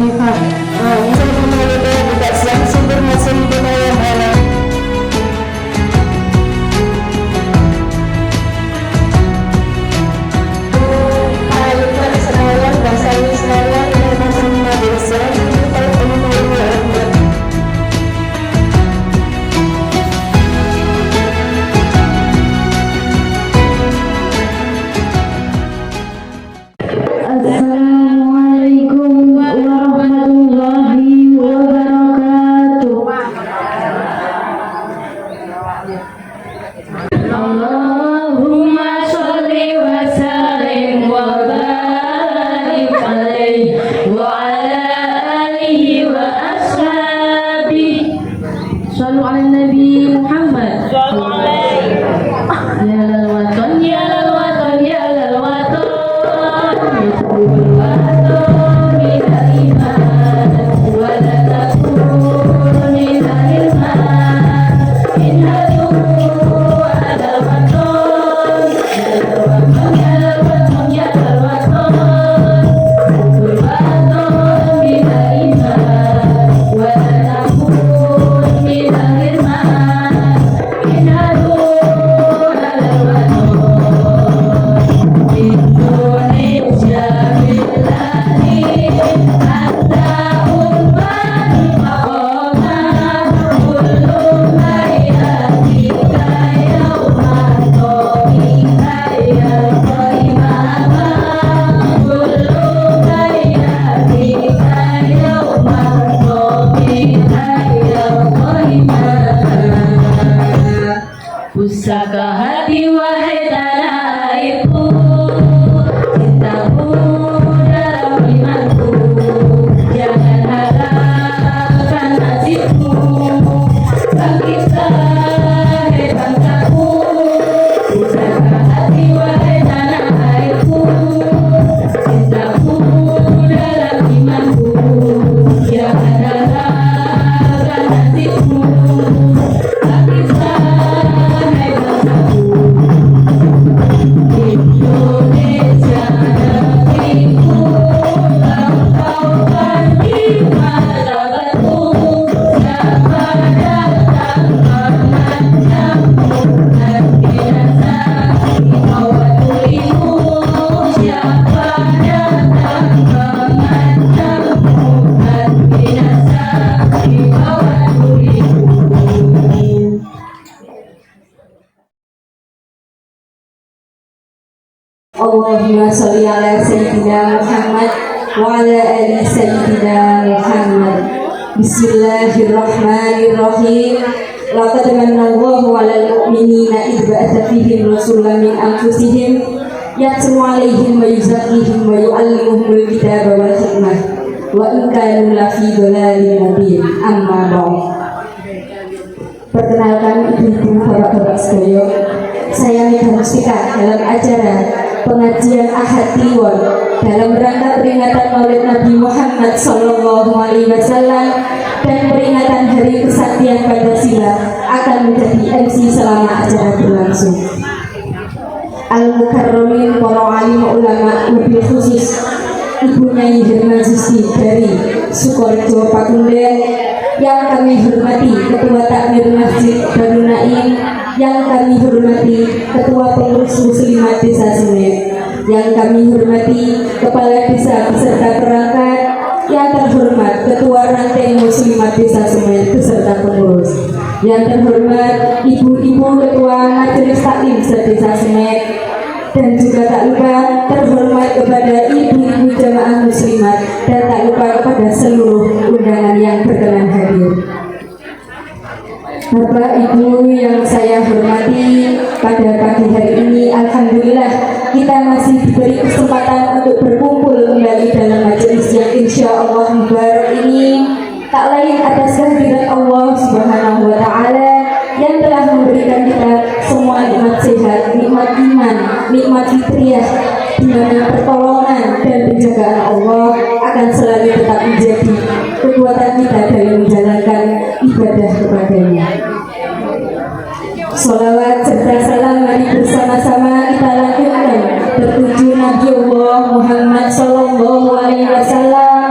Al-Fatihah. Siang sumber hasil yang halal. Assalamualaikum warahmatullahi wabarakatuh. Allahumma sholli wa sallim wa barik alaihi wa ala alihi wa ashabihi. Shallu ala Nabi Muhammad. Ya lal watan, ya lal watan, ya lal watan. Pusaka hati wahai tanah airku, cintaku dalam imanku, jangan harapkan nasibku, bangkitlah hai bangsaku. Pusaka hati wahai tanah airku, cintaku dalam imanku, jangan harapkan nasibku, bangkitlah. Allahumma sholli ala sayyidina Muhammad wa ala ali sayyidina Muhammad. Bismillahirrahmanirrahim. Laqad manallahu 'alal mu'minina idh ba'atha fihim rasulan min anfusihim yatlu 'alaihim wa yuzakkihim wa yu'allimuhumul kitaba wal hikmah wa in kanu lafi dhalalin mubin. Amma ba'd. Perkenalkan ibu-ibu, bapak-bapak sekalian, saya Mega Mustika dalam acara pengajian Ahad Kliwon dalam rangka peringatan Maulid Nabi Muhammad SAW dan peringatan Hari Kesaktian Pancasila akan menjadi MC selama acara berlangsung. Al-Mukarramin para alim ulama, lebih khusus Ibu Nyai Herman Susti dari Sukorejo Pakunden, yang kami hormati Ketua Takmir Masjid Darul Naim, yang kami hormati Ketua Pengurus Muslimat Desa Semet, yang kami hormati Kepala Desa beserta perangkat, yang terhormat Ketua Ranting Muslimat Desa Semet beserta pengurus, yang terhormat Ibu-ibu Ketua Majelis Taklim Desa Semet, dan juga tak lupa terhormat kepada ibu-ibu jamaah muslimat, dan tak lupa kepada seluruh undangan yang berkenan hadir. Bapak Ibu yang saya hormati, pada pagi hari ini alhamdulillah kita masih diberi kesempatan untuk berkumpul kembali dalam majelis yang insya Allah mubarak ini, tak lain atas kehadiran Allah Subhanahu wa Ta'ala yang telah memberikan kita semua nikmat sehat, nikmat iman, nikmat fitriyah, di mana pertolongan dan penjagaan Allah akan selalu tetap menjadi kekuatan kita dalam menjalankan ibadah kepadanya. Sholawat serta salam mari bersama-sama kita lakukan tertuju Nabi Allah Muhammad Sallallahu Alaihi Wasallam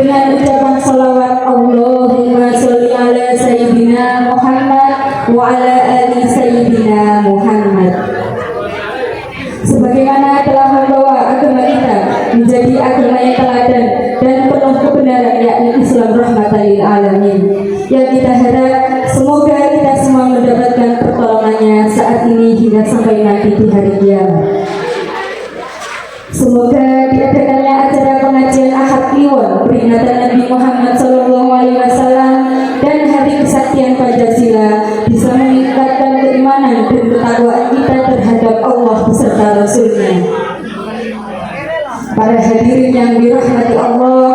dengan ucapan salawat Allahumma sholli ala sayyidina Muhammad wa ala ali sayyidina Muhammad. Sebagaimana telah membawa agama kita menjadi agama yang teladan dan penuh kebenaran, yakni Islam rahmatan lil alamin, yang kita harap semoga kita semua mendapatkan pertolongannya saat ini hingga sampai nanti di hari kiamat. Semoga diadakannya acara pengajian Ahad Kliwon peringatan Nabi Muhammad SAW dan Hari Kesaktian Pancasila bisa meningkatkan keimanan dan ketakwaan kita terhadap Allah beserta Rasulnya. Para hadirin yang dirahmati Allah,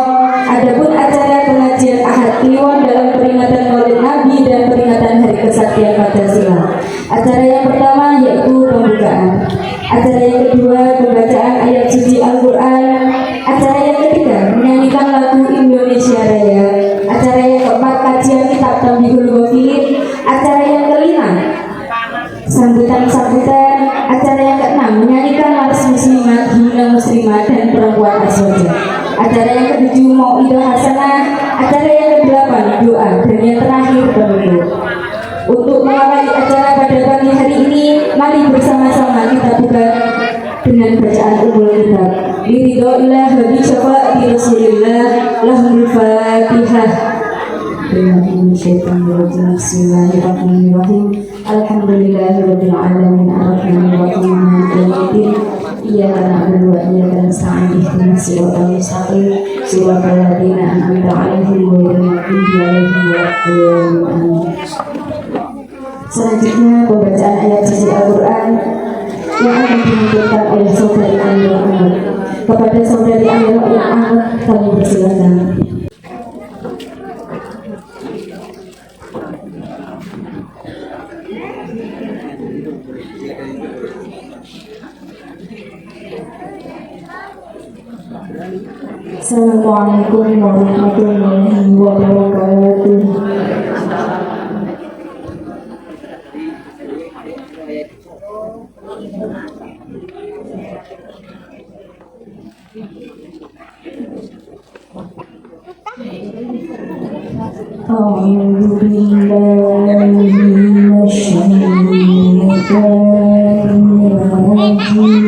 adapun acara pengajian Ahad Kliwon dalam peringatan Maulid Nabi dan peringatan Hari Kesaktian Pancasila. Acara yang pertama yaitu pembukaan. Acara yang kedua pembacaan ayat suci Al-Quran. Acara yang ketiga menyanyikan lagu Indonesia Raya. Acara yang keempat kajian kitab Tambihul Ghafilin. Acara yang kelima sambutan-sambutan. Acara yang keenam menyanyikan mars muslimat, himne muslimat dan perempuan aswaja. Acara yang ketujuh mau'idah hasanah. Acara yang kedelapan doa dan yang terakhir penutup. Untuk mengawali acara pada pagi hari ini, mari bersama-sama kita buka dengan bacaan umul kitab. Biridhoillah wa bi syafaati Rasulillah, lahul Fatihah. Bismillahirrahmanirrahim. Alhamdulillahirabbil alamin, arrahmanir rahim, maliki yaumiddin. Iyyaka na'budu wa iyyaka nasta'in, ihdinas siratal mustaqim, siratal ladzina an'amta 'alaihim ghairil maghdubi 'alaihim waladdallin. Selanjutnya pembacaan ayat suci Al-Quran yang akan dilanjutkan oleh saudari Amira Ahmad. Kepada saudari Amira Ahmad kami persilakan. Assalamualaikum warahmatullahi wabarakatuh. A'udzu billahi minasyaitonir rajim.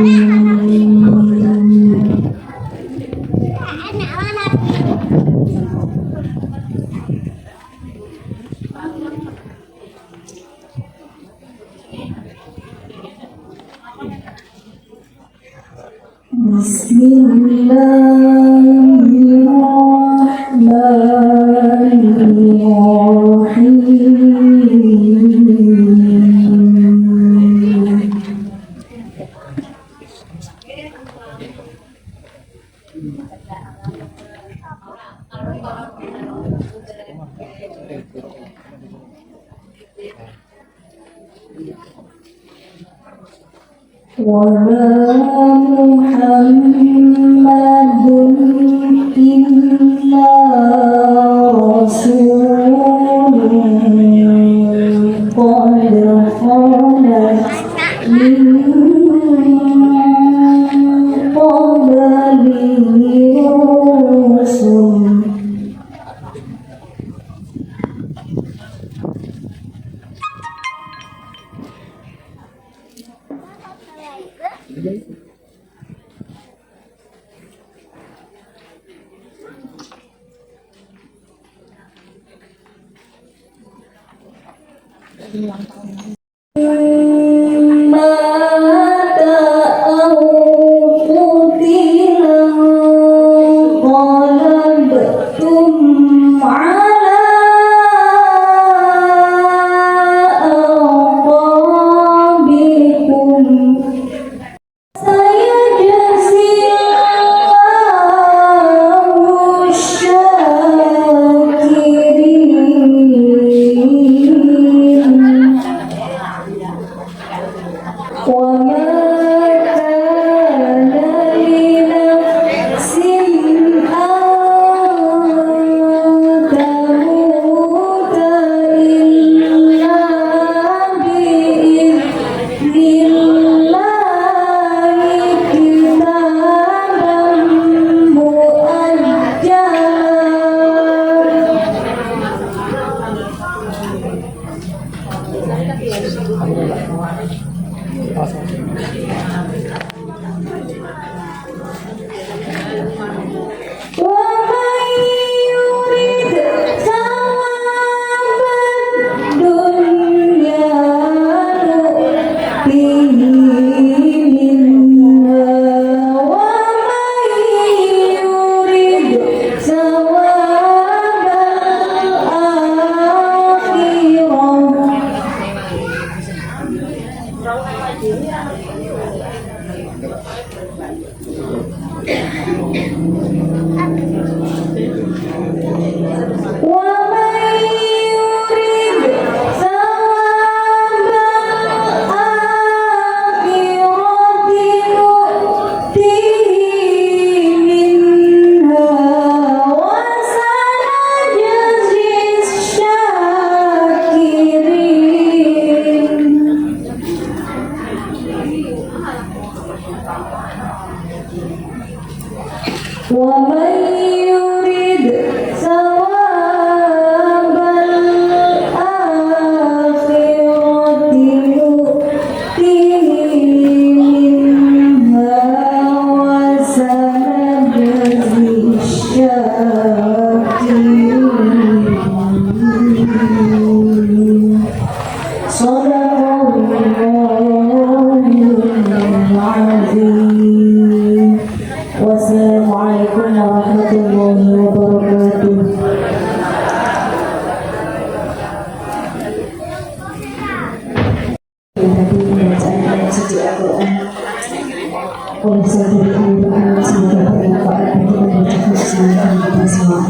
Wa Muhammadun illa rasulun qad khalat min qablihi rusul.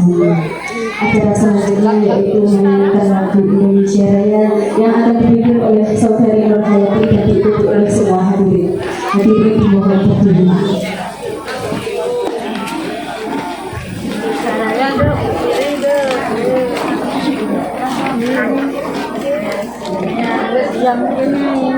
Acara selanjutnya yaitu menyanyikan lagu Indonesia Raya yang akan dipimpin oleh Saudari Nur Hayati dan diikuti oleh semua hadirin. Hadirin dimohon berdiri. Yang ini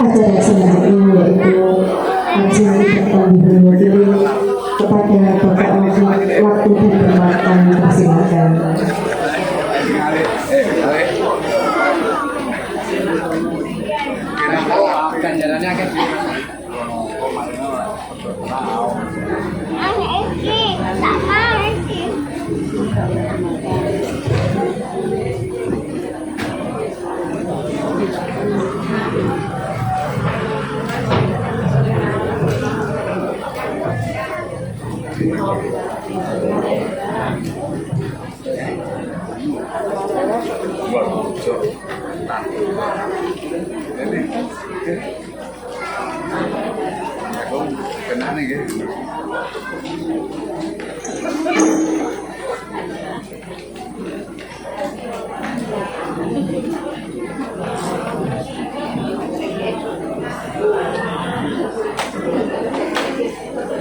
Acara selanjutnya yaitu acara pertandingan mewakili kepada Bapak waktu dan tempat kami persilakan. Ganjarannya kan kena nih gitu.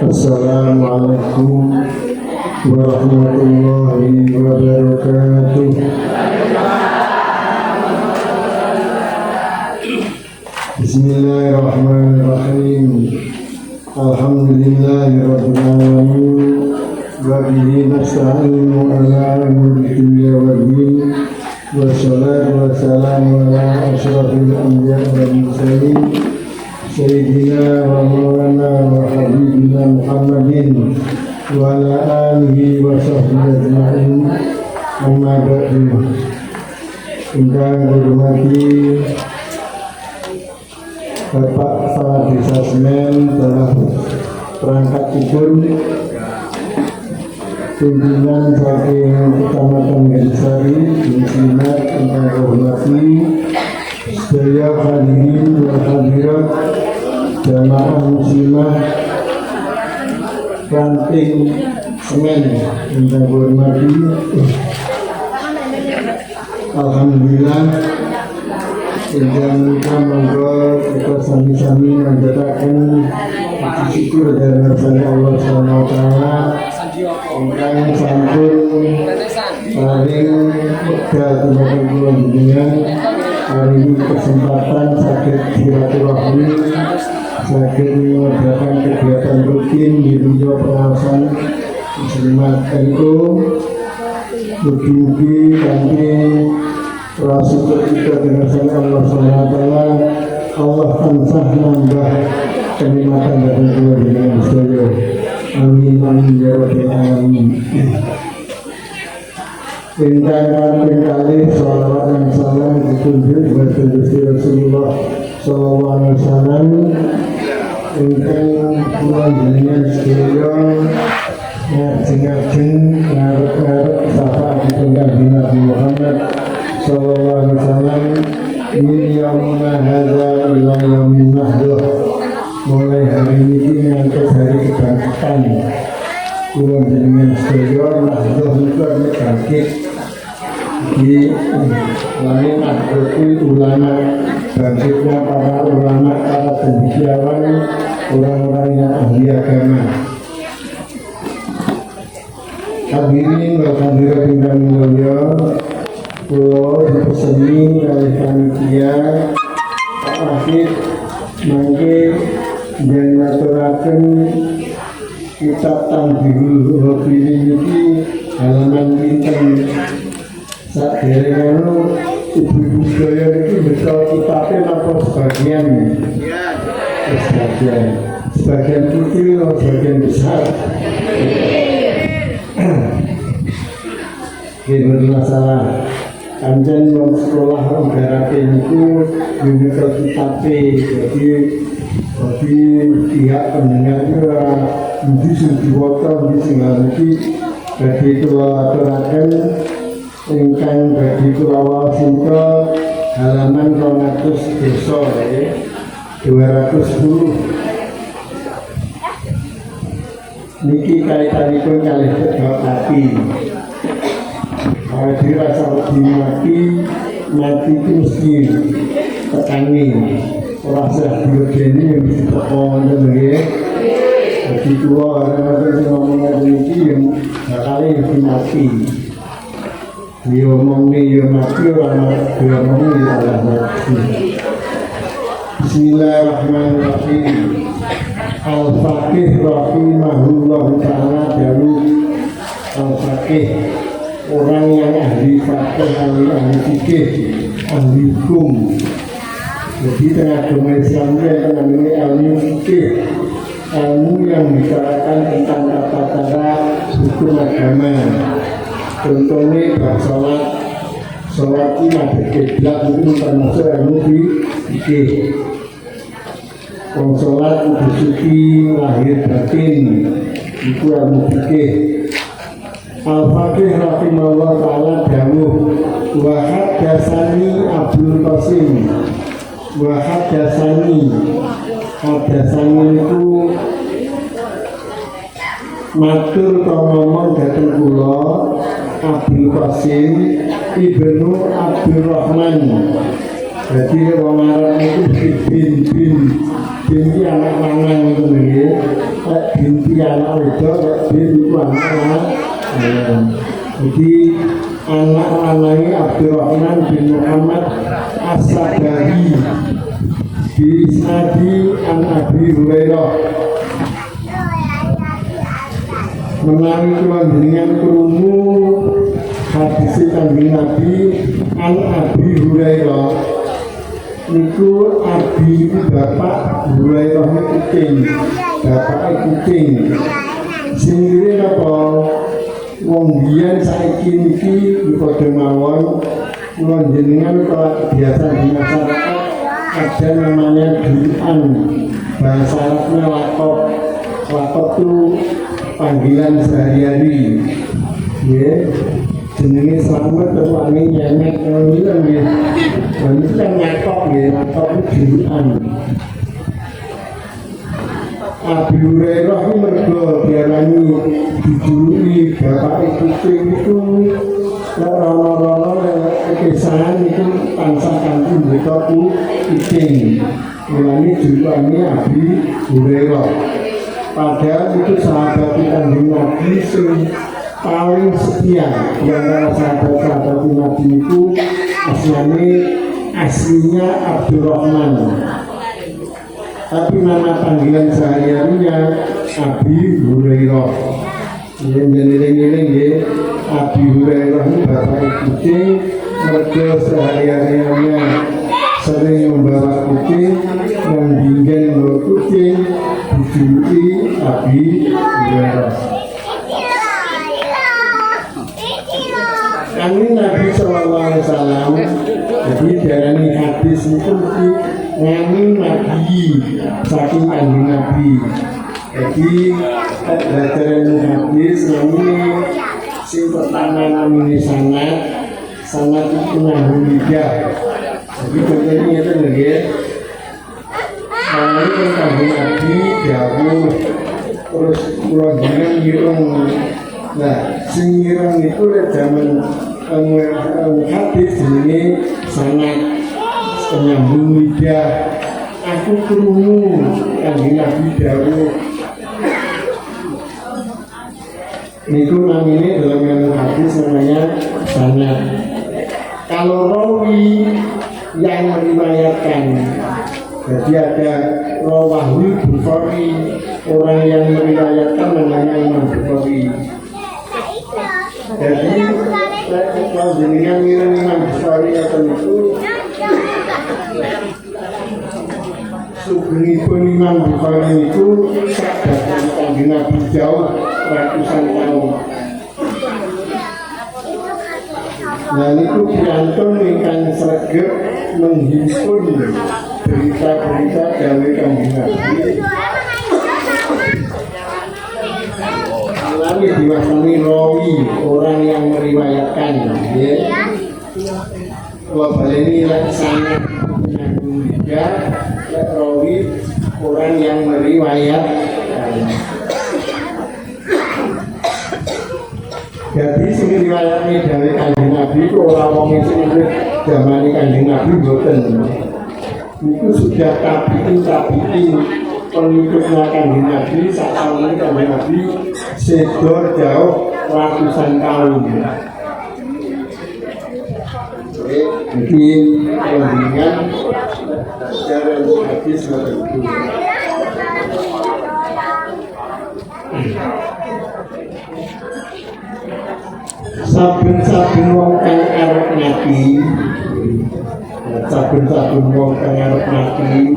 Assalamualaikum warahmatullahi wabarakatuh. Bismillahirrahmanirrahim. Alhamdulillahirabbil alamin. Wa bihi nasta'inu ala umuri dunya waddin. Wassalatu wassalamu ala asyrafil anbiya'i wal mursalin. Sayyidina wa maulana wa habibina Muhammadin wa ala alihi wa sahbihi ajma'in. Amma ba'du. Ingkang hormati Bapak Kepala Desa Semen telah perangkat pun pimpinan saking Kecamatan Gadisari, Muslimat ingkang hormati sedaya hadirin wa hadirat jamaah muslimah Ranting Semen ingkang hormati. Alhamdulillah ingkang monggo kita sami-sami menjadikan syukur dan kepada Allah Subhanahu wa taala ingkang sampun paring wekdal dumateng kula jenengan hari ini kesempatan sakit silaturahmi sakit mengadakan kegiatan rutin di bidang pengawasan muslimat NU. Mugi-mugi kanthi rasa kita dengan Allah Subhanahu wa taala Allah tansah nambah kenikmatan dari keluarga sedaya. Amin amin ya rabbal alamin. Ingkang kali sholawat dan salam ditunjuk kepada Rasulullah sallallahu alaihi wasallam. Ingkang kula jenengan sedaya ngajeng-ngajeng ngarep-ngarep syafaat Nabi Muhammad sallallahu alaihi wasallam min yaumina hadza ila yaumin mahduh, mulai hari ini sampai hari kebangkitan. Kula jenengan sedaya mahduh niku bangkit di lain adoti ulama, bangkitnya para ulama, para cendekiawan, orang-orang yang ahli agama. Hadirin wa hadirat ingkang mulya, kula dipeseni kalih panitia akhir mangke yen ngaturaken kitab Tanbihul Ghafilin iki halaman pinten. Sadereng ibu-ibu sedaya iki beto kitabe napa sebagian? Sebagian kecil atau sebagian besar? Ini masalah. Kanjen wong sekolah udarate niku nyuwun kitabe, jadi pihak pendengar itu ndi sing diwaca, ndi sing ngerti. Jadi kula aturaken ingkang badhe kula wasinta halaman 200 desa ya. 210. Niki kaitanipun kalih kedhok ati. Awake rasa wedi mati itu mesti tekani. Ora usah diogeni mesti teko nggih. Jadi kula ana sing ngomong iki yang bakal mati. Dia ngomong ni, dia mati orang dia ngomong ni adalah mati. Bismillahirrahmanirrahim. Al-Faqih rahimahullah ta'ala dalu. Al-Faqih orang yang ahli fakih, ahli fikih, ahli hukum. Jadi tengah agama Islam dia namanya ilmu fikih, ilmu yang bicarakan tentang tata cara hukum agama. Contohnya bab sholat ini ada kiblat itu termasuk ilmu fikih. Wong sholat itu suci lahir batin itu ilmu fikih. Al-Faqih rahimahullah ta'ala dawuh wa haddatsani Abdul Qasim wa haddatsani itu matur ngomong dhateng kula Abdul Qasim ibnu Abdurrahman. Jadi wong Arab itu binti anak lanang itu nggih, binti anak wedok, binti anak lanang. Jadi anak lanangnya Abdurrahman bin Muhammad As-Sabari bi isnadi an Abi Hurairah. Menawi kula jenengan krungu hadis Kanjeng Nabi an Abi Hurairah niku Abi bapak Hurairah kucing, bapak kucing. Sing apa wong biyen saiki niki padha mawon kula jenengan biasa di masyarakat ada namanya duaan, bahasa Arabnya lakop. Lakop itu panggilan sehari-hari, ya. Jenenge selamat atau angin nyemek ngilang ya. Dan itu kan lakop ya, lakop itu duaan. Abi Hurairah itu mergo diarani dijuluki bapak kucing itu rono-rono kekesahan itu tansah kanthi mereka kucing. Mulane julukannya Abi Hurairah. Padahal itu sahabat Kanjeng Nabi sing paling setia di antara sahabat-sahabat Nabi itu aslinya Abdurrahman. Tapi nama panggilan sehari-harinya Abi Hurairah. Yang ngiling-ngiling ya, Abi Hurairah ini bapak kucing, mergo sehari-harinya sering membawa kucing yang dingin membawa kucing dijuluki Abi Hurairah. Kami Nabi Sallallahu Alaihi Wasallam jadi darani hadis itu mesti ngami Nabi saking kanjeng Nabi. Jadi belajar hadis ngami sing pertama namanya sangat itu nanggung lidah. Jadi contohnya itu lagi kalau itu kanjeng Nabi jauh terus pulau dengan irung. Nah, sing irung itu zaman hadis ini sangat penyambung lidah. Aku krungu kanjeng Nabi dawuh. Itu namanya dalam ilmu hadis namanya sanad. Kalau rawi yang meriwayatkan, jadi ada rawahul Bukhari, orang yang meriwayatkan namanya Imam Bukhari. Jadi kalau jenengan Imam Bukhari atau itu sugengipun Imam Bukhari itu sadar kanjeng Nabi jauh ratusan tahun. Dan itu piantun ingkang sregep menghimpun berita-berita dari kanjeng Nabi. Lalu diwasani rawi, orang yang meriwayatkan, ya. Wabal ini sangat menyambung lidah, rawi orang yang meriwayatkan. Jadi sini riwayatnya dari kanjeng Nabi itu orang itu zaman kanjeng Nabi boten. Itu sudah tabiin pengikutnya kanjeng Nabi saat ini kanjeng Nabi sedor jauh ratusan tahun. Jadi pentingnya sejarah hadis tertentu. Saben-saben wong kang arep mati, saben-saben wong kang arep mati,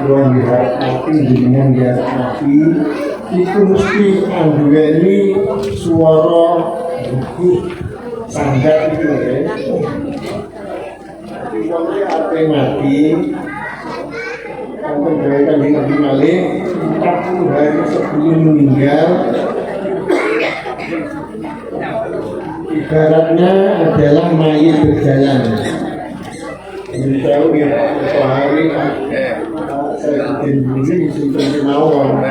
wong arep mati jenengan arep mati, itu mesti anduweni swara sandat itu ya. Wong arep mati, wong gawe kanjeng Nabi malih 40 hari sebelum meninggal. Ibaratnya adalah mayit berjalan. Ini tahu ya, hari saya bikin diri seperti mawon.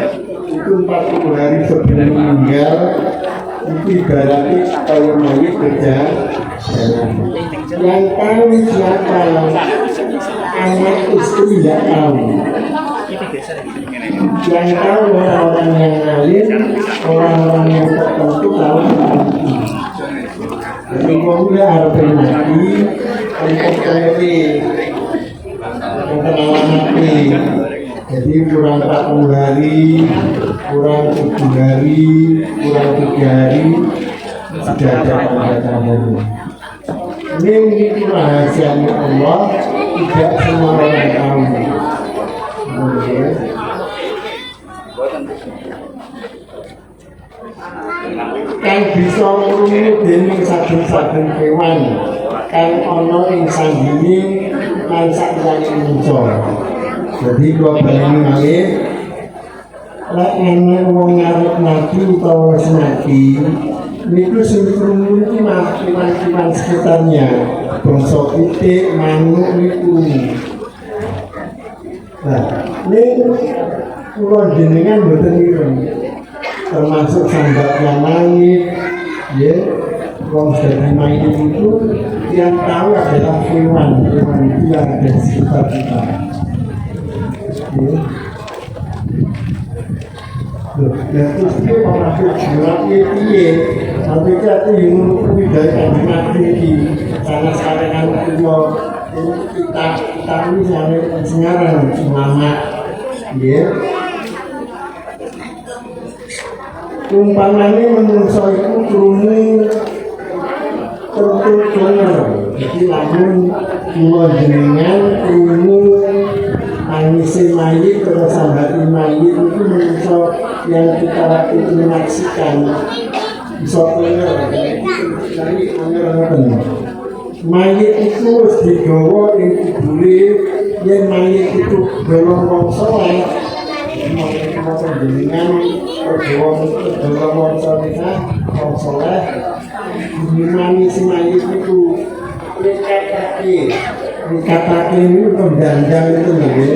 Itu 40 hari sebelum meninggal. Itu ibaratnya kalau mayit berjalan. Yang tahu siapa? Anak istri tidak tahu. Yang tahu orang-orang yang alim, orang-orang yang tertentu tahu. Jadi kamu harus mati, untuk kembali, kenalan mati. Jadi kurang 40 hari, kurang 7 hari, kurang 3 hari sudah ada tanda-tandanya. Ini rahasianya Allah, tidak semua orang tahu. Kang bisa ngrungu dening saben-saben kewan kang ana ing sandine lan sakliyane manusa. Jadi kula baleni malih lek ana wong arep mati utawa wis mati niku sing krungu iki kewan-kewan sekitarnya bangsa pitik manuk niku. Nah, niku kula jenengan mboten ireng termasuk sandatnya langit, ya, wong dari main itu yang tahu adalah hewan itu yang ada di sekitar kita. Ya. Dan terus itu orang berjuangnya dia, tapi kita yang menurut dari kandidat tinggi, karena sekarang kan kita ini sampai sekarang semangat, ya. Umpamanya menungso itu krungu tentu denger Jadi namun kula jenengan ilmu angise mayit terus sambati mayit itu menungso yang kita menyaksikan bisa bener dari angel mayit itu harus digawa ing kubure yen mayit itu belum wong saleh mau jenengan belum wong saleh gimana si mayit itu dikatakan itu dandang itu lagi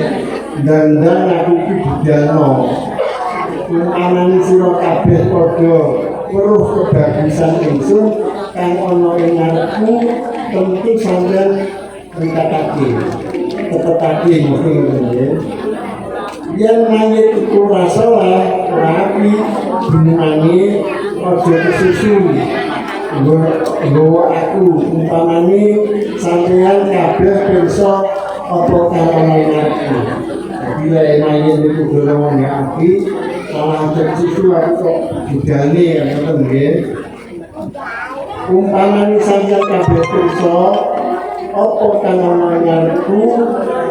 dandang aku itu budano anan sira kabeh padha weruh kebagusan ingsun kang ana ing ngarepmu tentu sampeyan dikatake tetepake mesti ngene yen mayit iku rasa rapi jenenge aja kesusu nggawa aku umpamane sampeyan kabeh pirsa apa karane aku bila mayit iku golongan api malah tercitu aku kok budane ngoten nggih umpamane sampeyan kabeh pirsa apa karane aku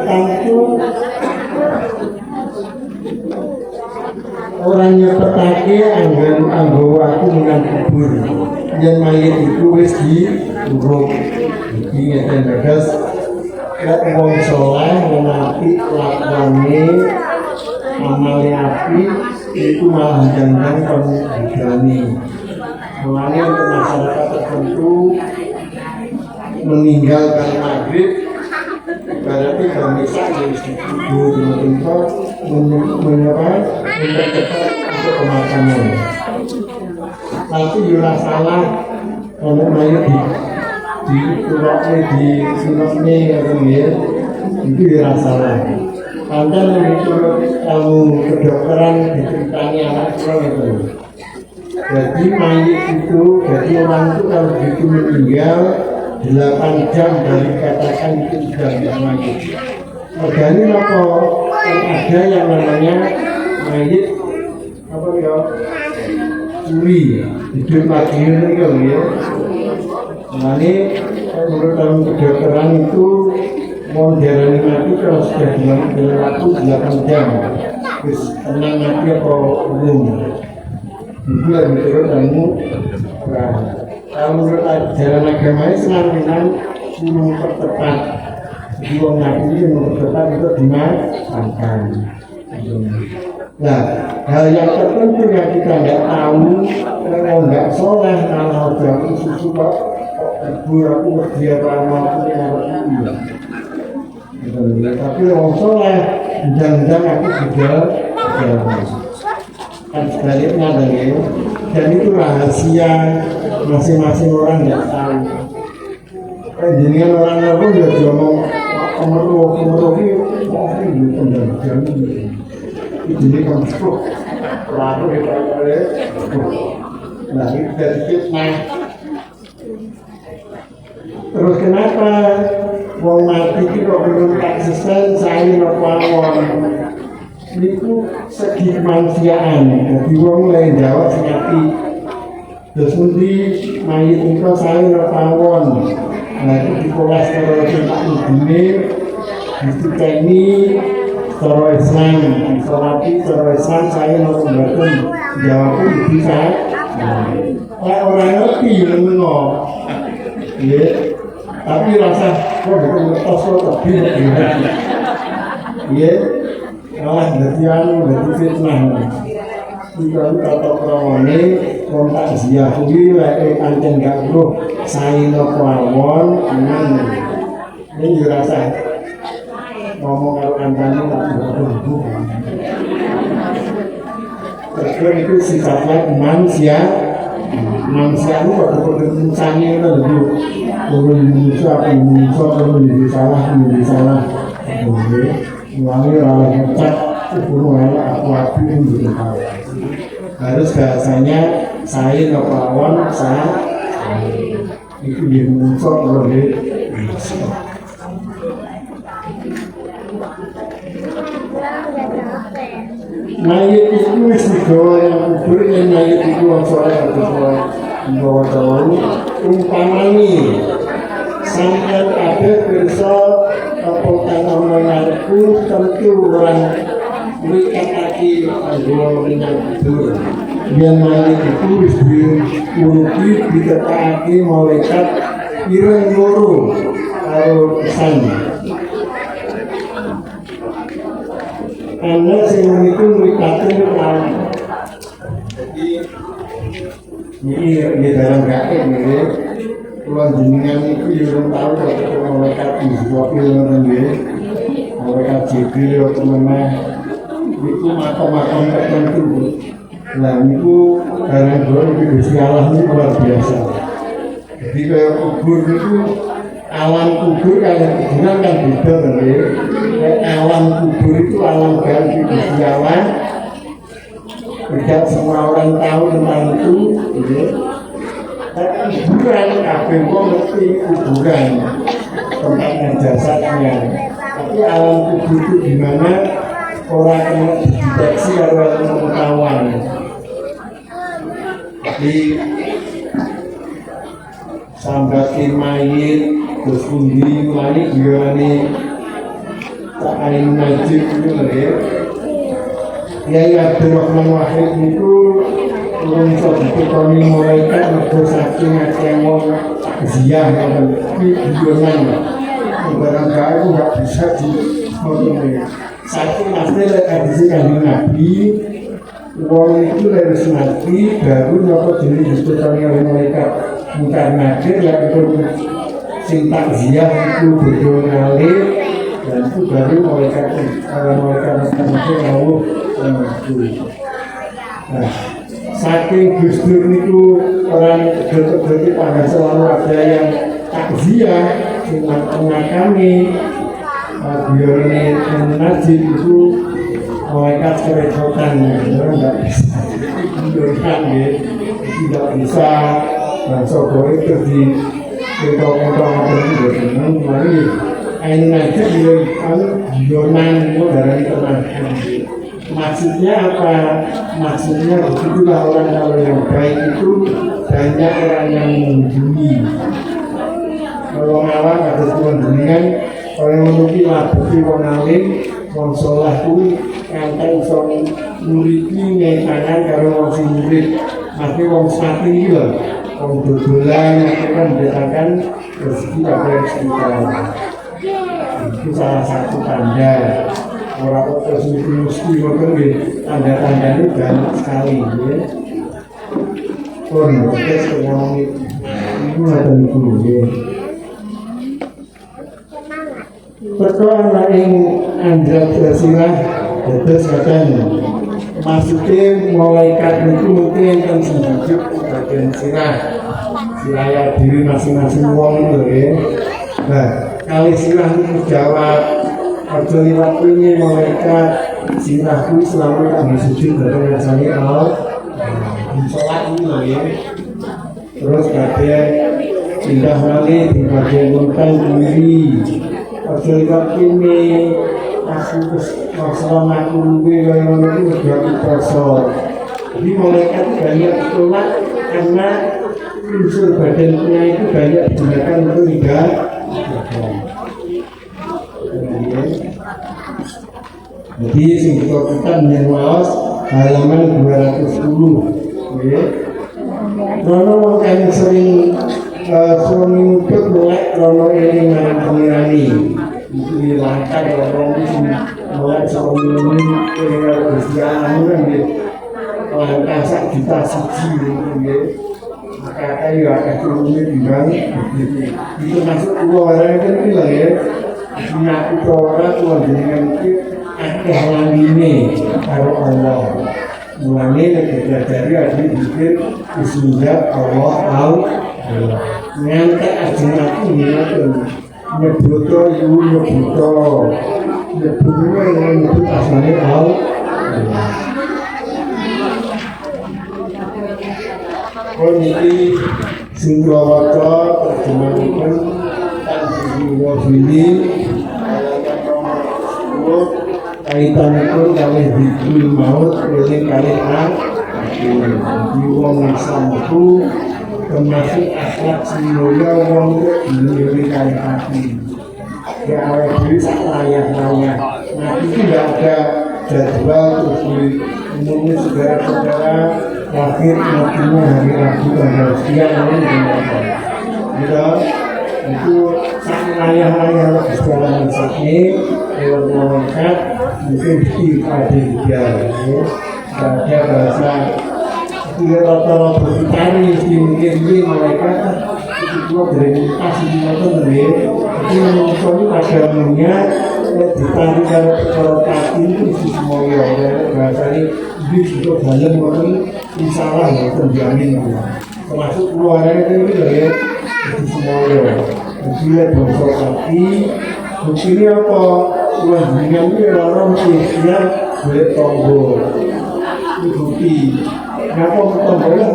tentu orang nyepetake anggo aku menyang kubur yen mayit iku wis diuruk iki ngeten tegas lek wong saleh menapi lakone amale api itu malah jangan kon digani mulane untuk masyarakat tertentu meninggalkan maghrib berarti kalau misalnya kubur untuk mempercepat untuk pemakaman. Tapi juga salah kalau mayat di turoknya di sunoknya itu juga salah. Anda menurut ilmu kedokteran diceritanya anak orang itu. Jadi mayat itu, jadi orang itu kalau begitu meninggal 8 jam dari katakan itu sudah tidak mayat. Organik apa? Ada yang namanya mayit apa ya? Curi hidup lagi ini kan ya. Nah ini menurut dalam kedokteran itu modern mati kalau sudah dalam waktu 8 jam terus tenang mati apa umum itu yang menurut ilmu kalau menurut ajaran agama Islam memang mempercepat jadi orang mati ini mempercepat itu dimakan. Nah, hal yang tertentu yang kita tidak tahu, kalau nggak soleh, kalau jam susu kok ibu aku dia ramah punya anak ini. Tapi orang soleh, jangan aku juga kan sebaliknya dan itu rahasia masing-masing orang nggak tahu. Jenengan orang pun dia ngomong kemeruh ini ini konstruk lalu kita boleh nah ini dari fitnah terus kenapa wong mati itu kok belum eksisten saya ngelawan itu segi kemanusiaan jadi wong lain jawab senyati terus nanti mayit itu saya ngelawan nah itu dikolas terus tentang ini ditukani secara Islam, secara Islam saya mau membangun jawabku bisa. Orang ngerti menengok, ya. Tapi rasa kok betul ngetos kok tapi ya, malah berarti fitnah. Jika kata orang ini kontak ziyahui, lagi anten gak bro, saya nak wawon, ini dirasa. Ngomong kalau kampanye tak berhubung terus itu sifatnya manusia itu betul-betul mencari itu lebih menjadi salah ulangi ralah ngecat itu aku api harus bahasanya saya ngelawan saya itu dia muncul lebih mayit itu wis digawa yang kubur yang mayit itu wong saleh atau wong bawa umpamane sampai ada pirsa apa kang mengarepku tentu orang mikirake anggo nyabur yen mari iku wis diuruti ditetapake malaikat ireng loro karo pesan ana sing niku mikate kan jadi ini dalam kakek ini kalau jenengan itu belum tahu kalau malaikat Israfil nanti malaikat Jibril atau mana itu makam-makam tertentu. Nah itu barang itu Gusti Allah ini luar biasa. Jadi kayak kubur itu alam kubur kalau kuburan kan beda nanti. Alam kubur itu alam ganti Gusti Allah. Tidak semua orang tahu tentang itu. Kuburan kabeh wong ngerti kuburan tentang jasadnya. Tapi alam kubur itu di mana orang kena dideteksi oleh pengetahuan. Di sambatin mayit terus pundi mayit biarane tak ain najib itu lagi. Ya Abdurrahman Wahid itu belum dikoni malaikat mergo saking akeh wong ziyah iki biyonan. Barangkali itu nggak bisa di saking asli hadis Kanjeng Nabi wong itu harus mati baru nopo jenis dikoni oleh malaikat mungkar nakir yaitu sing takziah itu bodoh ngalih dan itu baru malaikat nakir mau itu. Nah, saking Gus Dur itu orang detik-detik pada selalu ada yang takziah dengan mengakami biarnya najib itu malaikat kerepotan tidak bisa tidurkan ya tidak bisa dan soal itu di ketok-ketok itu dengan mari ain najib biarkan biarkan itu dari tenang. Maksudnya apa? Maksudnya begitulah orang kalau yang baik itu banyak orang yang mengunjungi. Kalau ngawang ada Tuhan dengan orang menunjuki labuki wong alim, wong sholah itu kantai usang muriki ngekanan kalau wong si murid. Tapi wong sati juga, wong dodolan yang akan mendatangkan rezeki pada sekitar. Itu salah satu tanda. Orang terus mesti makan tanda-tanda itu banyak sekali ya. Orang terus ngomong itu ada dulu ya. Perkara yang anjak tersilah terus katanya maksudnya malaikat itu mungkin akan sengajuk bagian sirah sirah diri masing-masing wong itu ya. Nah kali sirah itu jawab Arjo liwat ini malaikat sirahku selalu kami sujud dari rasanya Allah sholat ini ya. Terus kata pindah balik di bagian lempeng kiri Arjo liwat ini aku masalah aku lebih yang itu berarti kosong. Jadi malaikat banyak sholat karena unsur badannya itu banyak digunakan untuk ibadah. Jadi sing kita yang maos halaman 210 ya. Nono kan sering untuk melek nono ini dengan pengirani itu dilangkah orang itu melek sama ini berjalan kan dia langkah sak juta siji gitu ya. Maka kayu akan turunnya bimbang itu masuk orang kan ini lah ya. Mengaku orang Tuhan dengan itu akeh langine karo Allah. Mulane nek dadi adi pikir bismillah Allah Allah. Ngantek ajeng aku ngene nyebuto ibu nyebuto nyebuto nyebut asane Allah. Oh niki sing waca terjemahan Wafili kaitan itu kali hidul maut oleh kali di wong Islam itu termasuk akhlak semuanya wong diri kali hati. Ya awal diri tak layak-layak. Nah itu tidak ada jadwal terus umumnya saudara-saudara lahir matinya hari Rabu tanggal sekian gitu. Itu sangat layak-layak secara sakit lewat malaikat mungkin ada juga ada bahasa itu rata-rata berbicara mungkin malaikat itu dari kasih itu sendiri tapi menurut pada umumnya ditarik kalau kaki itu isi semuanya bahasanya itu juga dalam orang insya Allah ya terjamin termasuk keluarnya itu dari isi semuanya jadi bangsa kaki buktinya apa uang dengan itu orang usia boleh tombol itu bukti kenapa tombolnya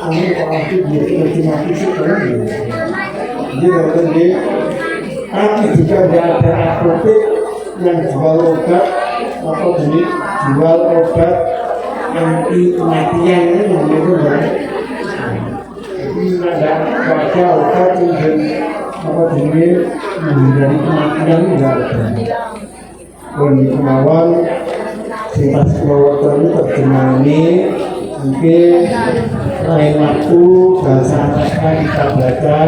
kami pasti mati sih kan jadi tapi juga ada apotek yang jual obat apa jenis jual obat anti kematian ini begitu kan jadi ada baca obat yang apa jenis menghindari kematian tidak ada dan kemauan sifat kelewatan ini terjemahani mungkin lain waktu bahasa mereka kita baca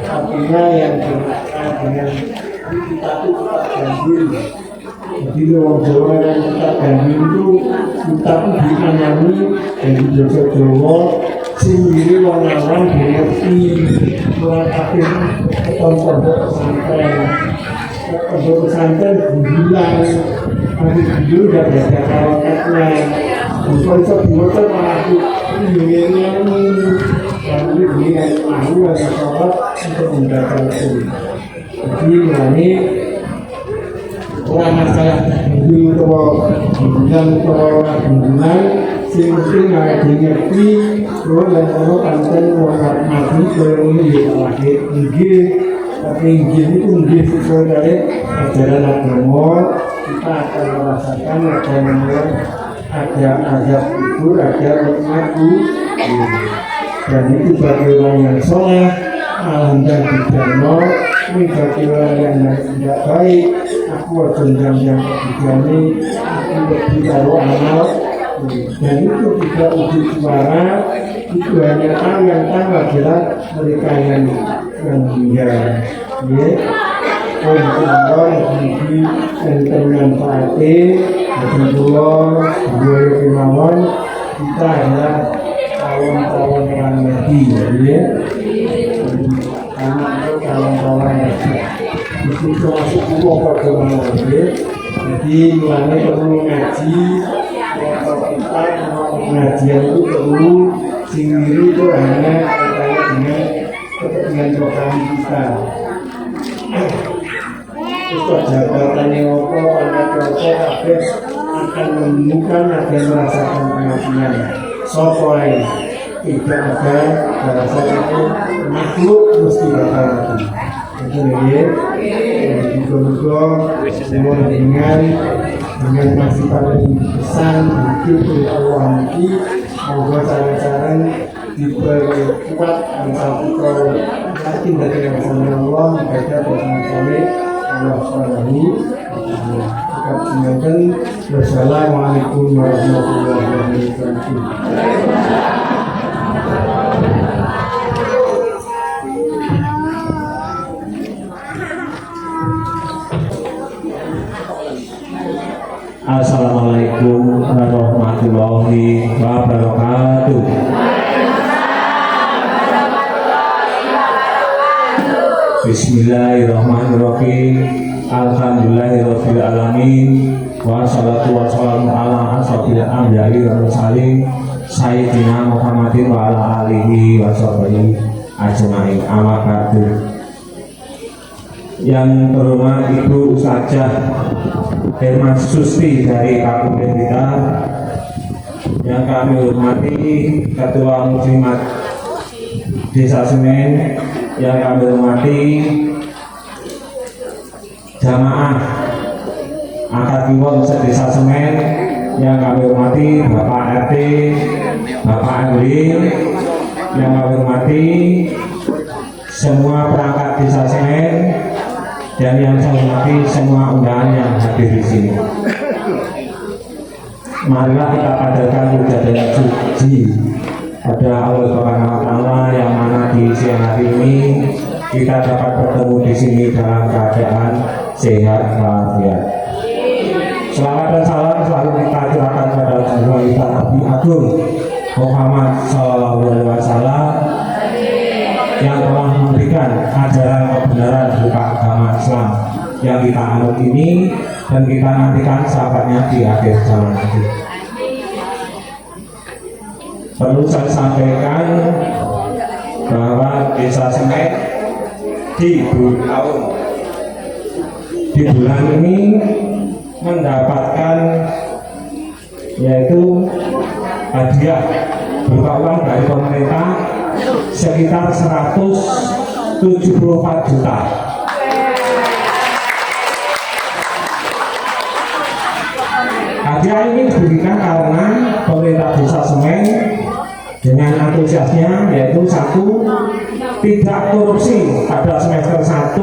artinya yang berkaitan dengan kita itu kita gandil jadi orang Jawa yang kita gandil itu kita itu dianami dan di Jawa Jawa sendiri orang awam dimengerti mengatakan pondok pesantren pondok pesantren bilang nanti dulu udah ada kawakatnya konsep motor aku ini kami dengan aku yang sahabat untuk mendatang itu. Jadi ini orang masalah dulu bulan bulan sehingga nggak ngerti bahwa yang orang konten orang mati kalau ini lagi tinggi tapi ini tinggi sesuai dari ajaran agama kita akan merasakan ada namanya ada azab kubur, ada nikmatu dan itu bagi orang yang soleh alhamdulillah didana ini bagi orang yang tidak baik aku jenjang yang ketiga ini aku lebih taruh amal dan itu tidak uji suara itu hanya yang tahu adalah mereka yang meninggal ya orang yang bermanfaati Alhamdulillah gue kemauan kita adalah kawan-kawan yang mati ya anak kawan-kawan yang mesti termasuk semua perkembangan ya jadi mulanya perlu ngaji atau kita pengajian itu perlu sendiri itu hanya terkait dengan kepentingan rohani kita itu jabatannya apa pada proses akan menemukan ada merasakan kematian software tidak ada bahasa itu makhluk mesti bakal mati itu ya juga semua dengan masih pada pesan hidup dari Allah ini semoga cara-cara diperkuat dan satu kau yakin dari Allah mereka bersama-sama Allah SWT kita ingatkan wassalamualaikum warahmatullahi wabarakatuh. Assalamualaikum warahmatullahi wabarakatuh. Bismillahirrahmanirrahim. Alhamdulillahirabbil alamin. Wassalatu wassalamu ala asyrofil anbiya'i wal mursalin sayyidina Muhammadin wa ala alihi washabihi ajmain. Amma ba'du. Yang terhormat Ibu Ustazah Herman Susti dari Kabupaten Blitar, yang kami hormati Ketua Muslimat Desa Semen, yang kami hormati jamaah akad kliwon Desa Semen, yang kami hormati Bapak RT, Bapak RW, yang kami hormati semua perangkat desa Semen dan yang saya hormati semua undangan yang hadir di sini. Marilah kita padatkan puja dan puji pada Allah Subhanahu wa Ta'ala yang mana di siang hari ini kita dapat bertemu di sini dalam keadaan sehat walafiat. Selamat dan salam selalu kita curahkan pada Junjungan kita Nabi Agung Muhammad Sallallahu Alaihi Wasallam yang telah memberikan ajaran kebenaran berupa agama Islam yang kita anut ini dan kita nantikan sahabatnya di akhir zaman nanti. Perlu saya sampaikan bahwa desa Semen di bulan ini mendapatkan yaitu hadiah berupa uang dari pemerintah sekitar 174 juta. Hadiah ini diberikan karena pemerintah desa Semen dengan antusiasnya yaitu satu, tidak korupsi pada semester 1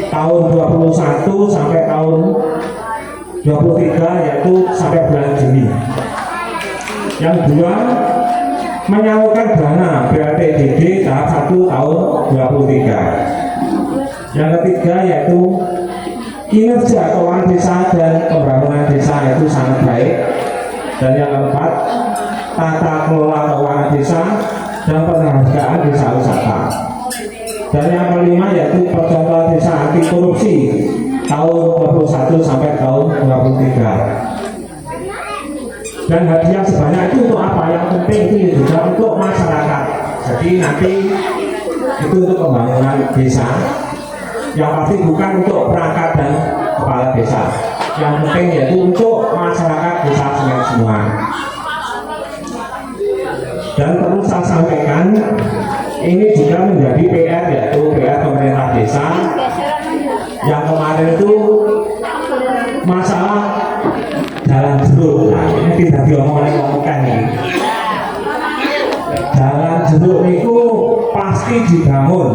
tahun 21 sampai tahun 23 yaitu sampai bulan Juni. Yang dua, menyalurkan dana BLTDD tahap 1 tahun 23. Yang ketiga yaitu kinerja keuangan desa dan pembangunan desa itu sangat baik. Dan yang keempat, tata kelola keuangan desa dan penghargaan desa wisata. Dan yang kelima yaitu percontohan desa anti korupsi tahun 21 sampai tahun 23. Dan hadiah sebanyak itu untuk apa? Yang penting itu juga untuk masyarakat. Jadi nanti itu untuk pembangunan desa. Yang pasti bukan untuk perangkat dan kepala desa. Yang penting yaitu untuk masyarakat desa semua. Dan perlu saya sampaikan, ini juga menjadi PR yaitu PR pemerintah desa yang kemarin itu masalah jalan jeruk. Nah, ini tidak diomongkan ini. Jalan jeruk itu pasti dibangun,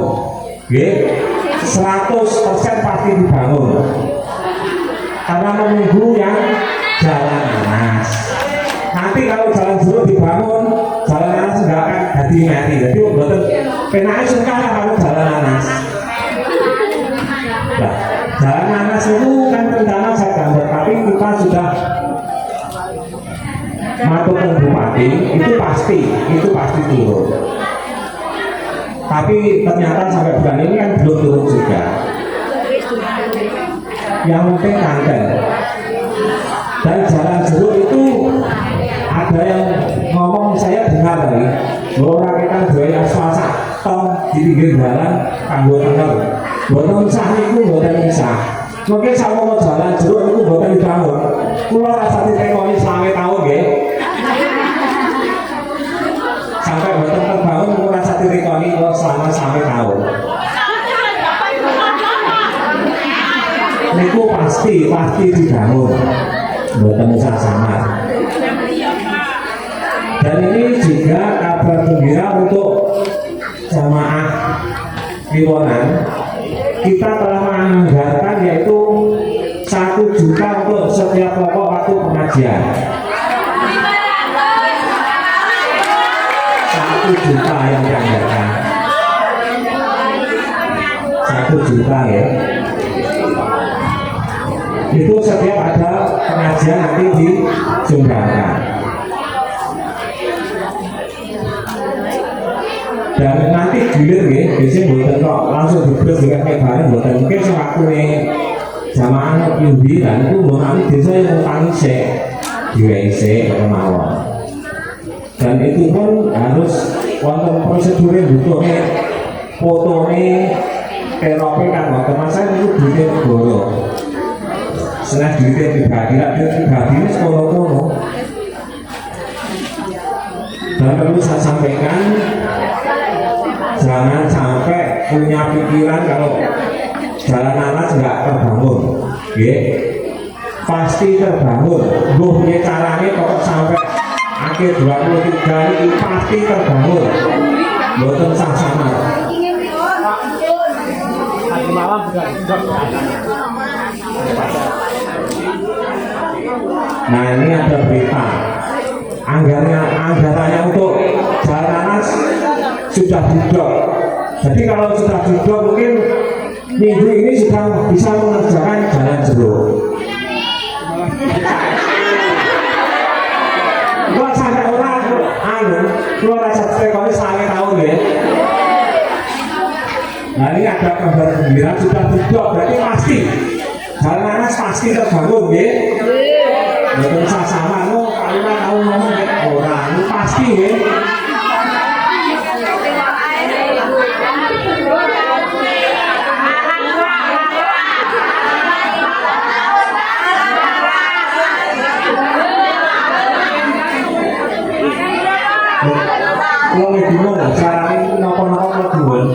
100% pasti dibangun. Karena menunggu yang jalan nanas. Nanti kalau jalan jeruk dibangun, jalan nanas tidak akan jadi mati. Jadi betul penanya suka kalau jalan nanas. Nah, jalan nanas itu kan rencana saya gambar, tapi kita sudah maturkan bupati itu pasti turun. Tapi ternyata sampai bulan ini kan belum turun juga. Yang penting kangen. Dan jalan jeruk itu ada yang ngomong, saya dengar tadi bahwa rakyat buaya swasta tong di pinggir jalan kanggo tener. Boten sah niku boten bisa. Mungkin saya mau jalan jeruk niku boten dibangun. Kula rasa ditekoni selama tahun nggih. Sampai boten terbangun kula rasa ditekoni kula selama sampai tahun. Niku pasti dibangun. Boten usah samar. Dan ini juga kabar gembira untuk jamaah Kliwonan. Kita telah menganggarkan yaitu 1 juta untuk setiap pokok waktu pengajian. 1 juta yang dianggarkan. 1 juta ya. Itu setiap ada pengajian nanti disumbangkan. Dan nanti gilir ya, biasanya buatan kok langsung diberi dengan kayak bareng buatan mungkin sewaktu jamaah Yudi dan itu nanti desa yang utang isek di WC atau mawon. Dan itu pun harus wonten prosedurnya butuhnya fotonya terope kan waktu masa itu duitnya negara. Setelah duitnya pribadi, ini sekolah-kolah. Dan perlu saya sampaikan, jangan sampai punya pikiran kalau jalan nanas nggak terbangun, pasti terbangun. Caranya kok sampai ke-23 ini pasti terbangun. Boten sah-sama. Nah ini ada berita anggarannya untuk jalan nanas sudah didok. Jadi kalau sudah didok mungkin minggu ini sudah bisa mengerjakan jalan jeruk. Kok sampai orang keluar satu kali sampai tahun ya. Nah ini ada kabar gembira sudah didok, berarti pasti jalan nanas pasti terbangun ya. Betul sama lo kalian tahu ngomong orang ini pasti ya. Lo lebih mau caranya nopo-nopo leguan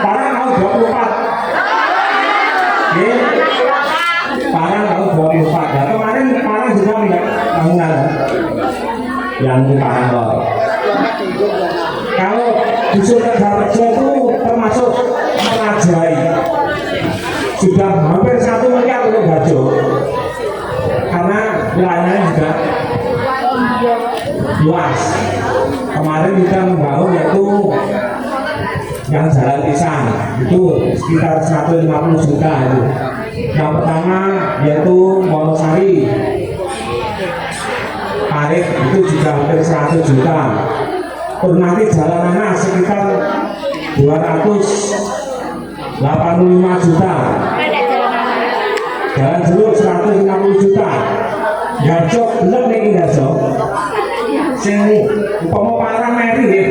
parang tahu 24 ya parang tahu 24 ya kemarin parang juga tidak bangunan yang di parang loh. Kalau di Surabaya itu termasuk merajai sudah hampir 1 miliar untuk Bajo karena wilayahnya juga luas. Kemarin kita membangun yaitu yang jalan pisang itu sekitar 150 juta itu. Yang pertama yaitu Wonosari Parit itu juga hampir 100 juta. Terus nanti jalan nanas sekitar 285 juta. Jalan jeruk 150 juta. Gajok belum nih gajok. Sing umpama parang meri nggih.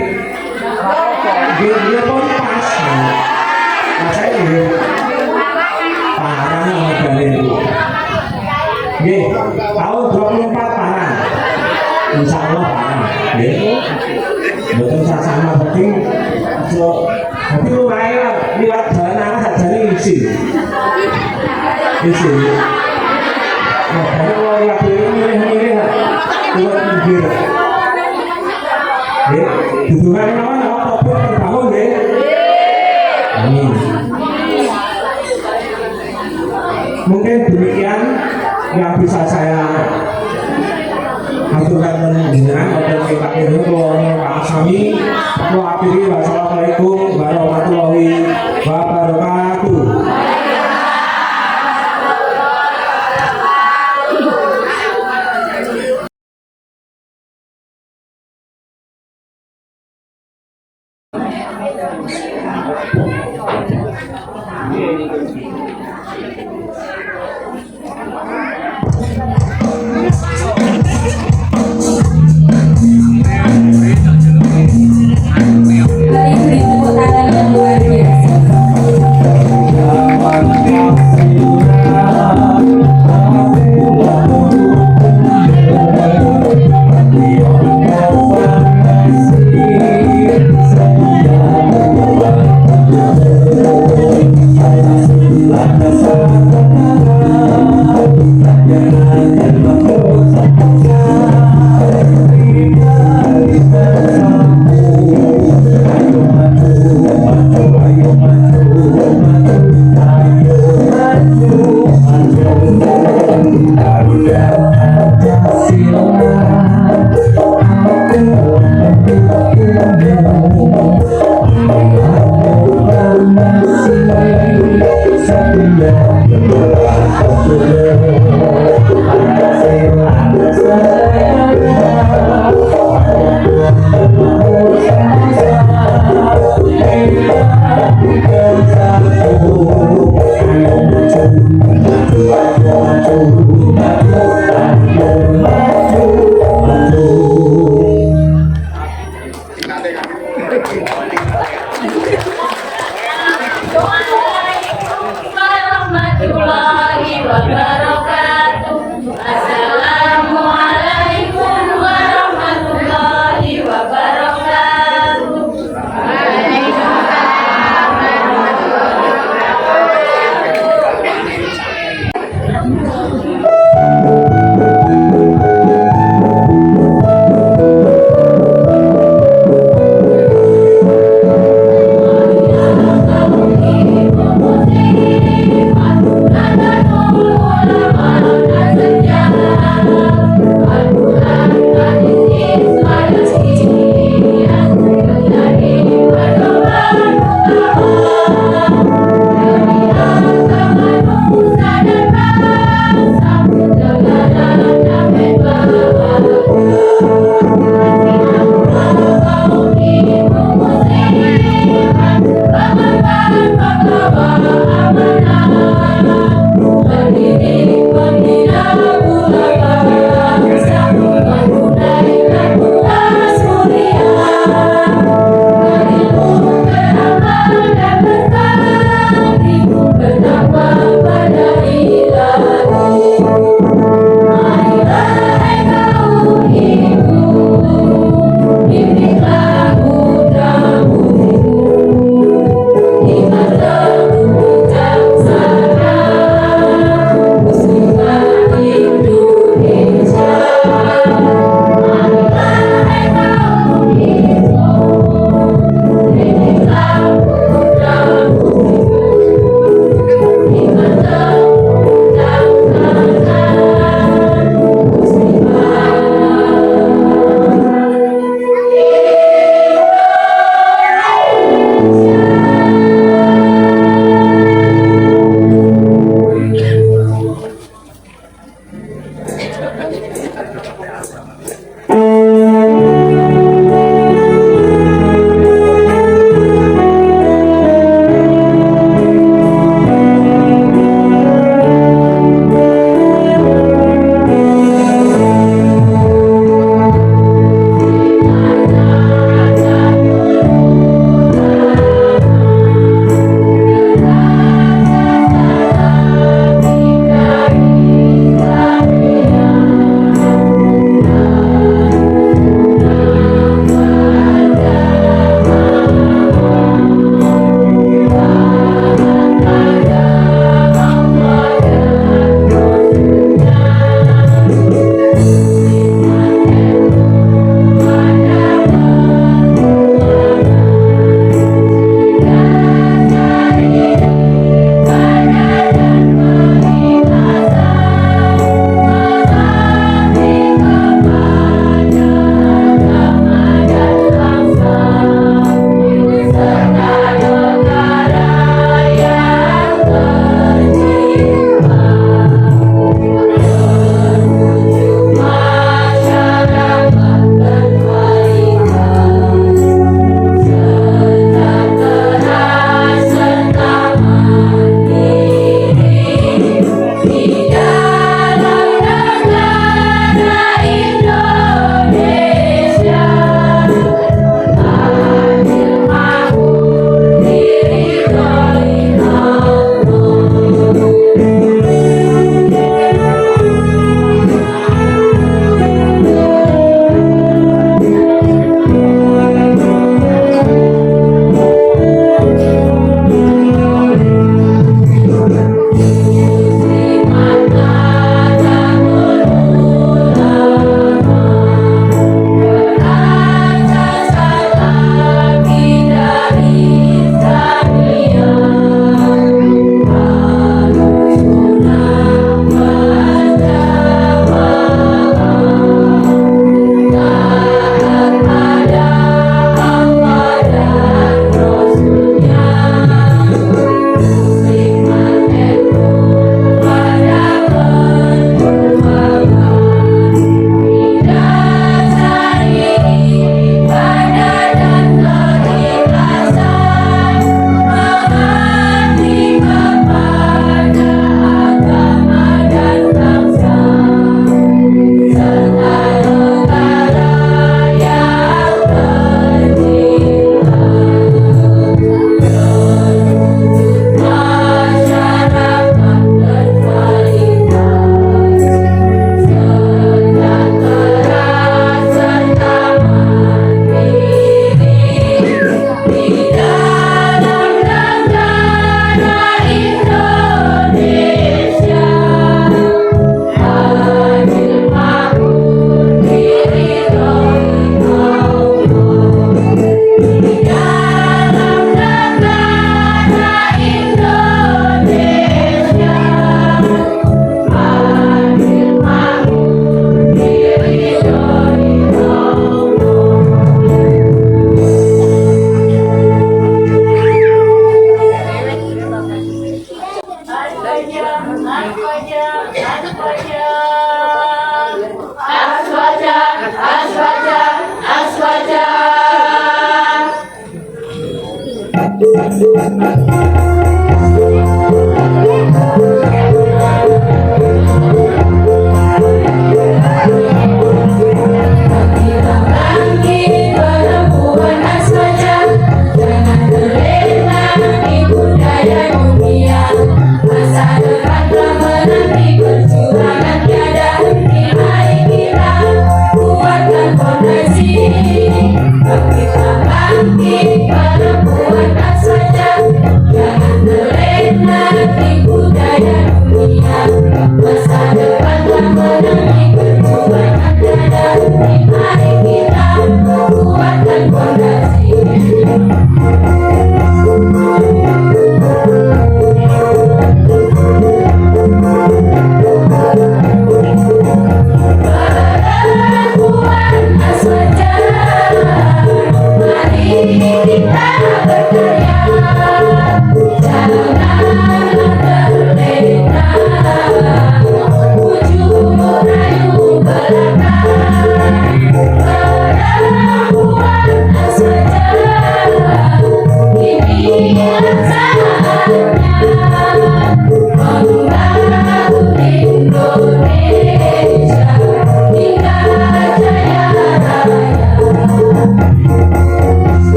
Dia pun pas. Nah saya nggih. Parang modalnya itu. Nggih, tahun 24 parang. Insya Allah parang. Nggih. Betul sama berarti tapi lu raya liwat jalan nanas saja nih isi. Nah, kalau lihat ini milih-milih buat pinggir. Ya, dukungan nama topik terbangun deh. Amin. Mungkin demikian yang bisa saya aturkan dengan pada kita ini Pak Sami. Wassalamualaikum warahmatullahi wabarakatuh. Mari beri tepuk tangan yang luar biasa. Warahmatullahi wabarakatuh. Assalamualaikum warahmatullahi wabarakatuh.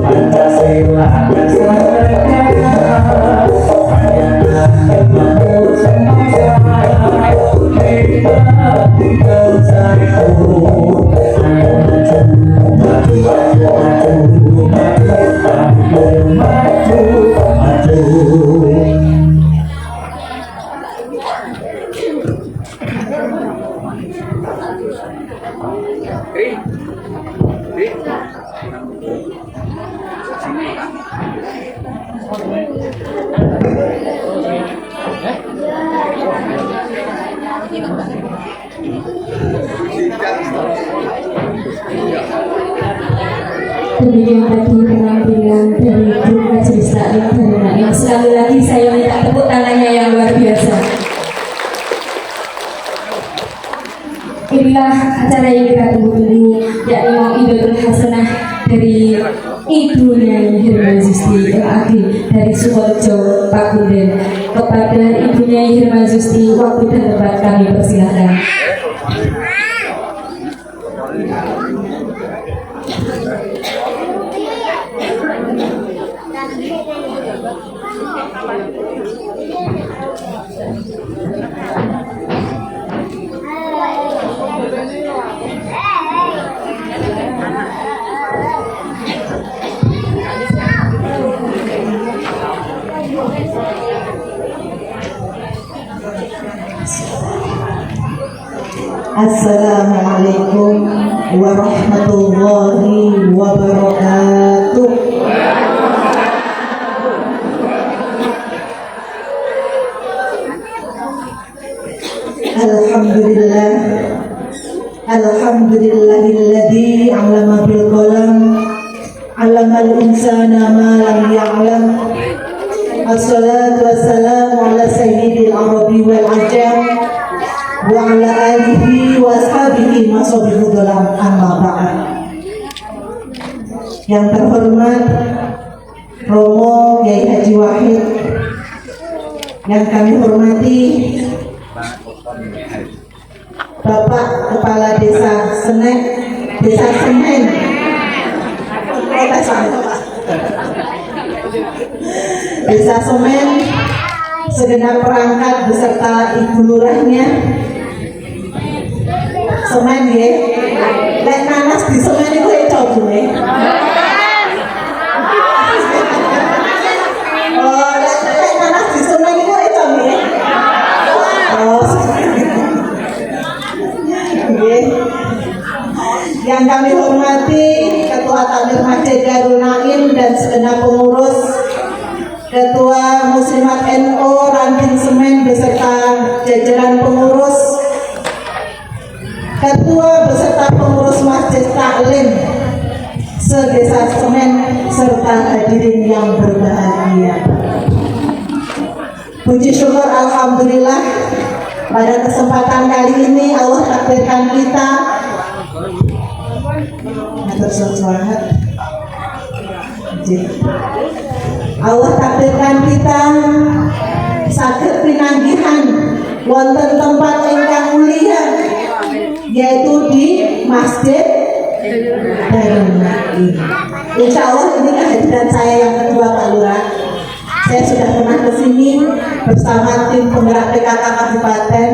Pancasila maju maju. Demikian tadi penampilan dari grup Majelis Taklim Darul Naim. Sekali lagi saya minta tepuk tangannya yang luar biasa. Inilah acara yang kita tunggu-tunggu, yakni Mau'idatul Hasanah dari Ibu Nyai Hirman Zusti MAG dari Sukorejo Pakunden. Kepada Ibu Nyai Hirman Zusti, waktu dan tempat kami persilahkan. Assalamualaikum warahmatullahi wabarakatuh. Alhamdulillah, alhamdulillahilladzi 'allama bil qalam, 'allamal insana ma lam ya'lam. Assalatu wassalamu ala sayyidil arabi wal ajam wa ala alihi wa ashabihi masabihu dalam amma ba'd. Yang terhormat Romo Kiai Haji Wahid, yang kami hormati Bapak Kepala Desa Semen, Desa Semen, Desa Semen, segenap perangkat beserta Ibu Lurahnya. Semen ya, lek nanas di semen itu coba ya. Oh, lek nanas di semen itu coba ya. Oh, yang kami hormati Ketua Takmir Masjid Darul Naim dan segenap pengurus, Ketua Muslimat NU Ranting Semen beserta jajaran pengurus, Ketua beserta pengurus Masjid Taklim se-Desa Semen serta hadirin yang berbahagia. Puji syukur alhamdulillah, pada kesempatan kali ini Allah takdirkan kita Allah takdirkan kita saged pinanggihan wonten tempat ingkang mulia, yaitu di Masjid Darul Naim. Insya Allah ini kehadiran saya yang kedua Pak Lurah. Saya sudah pernah ke sini bersama tim penggerak PKK Kabupaten.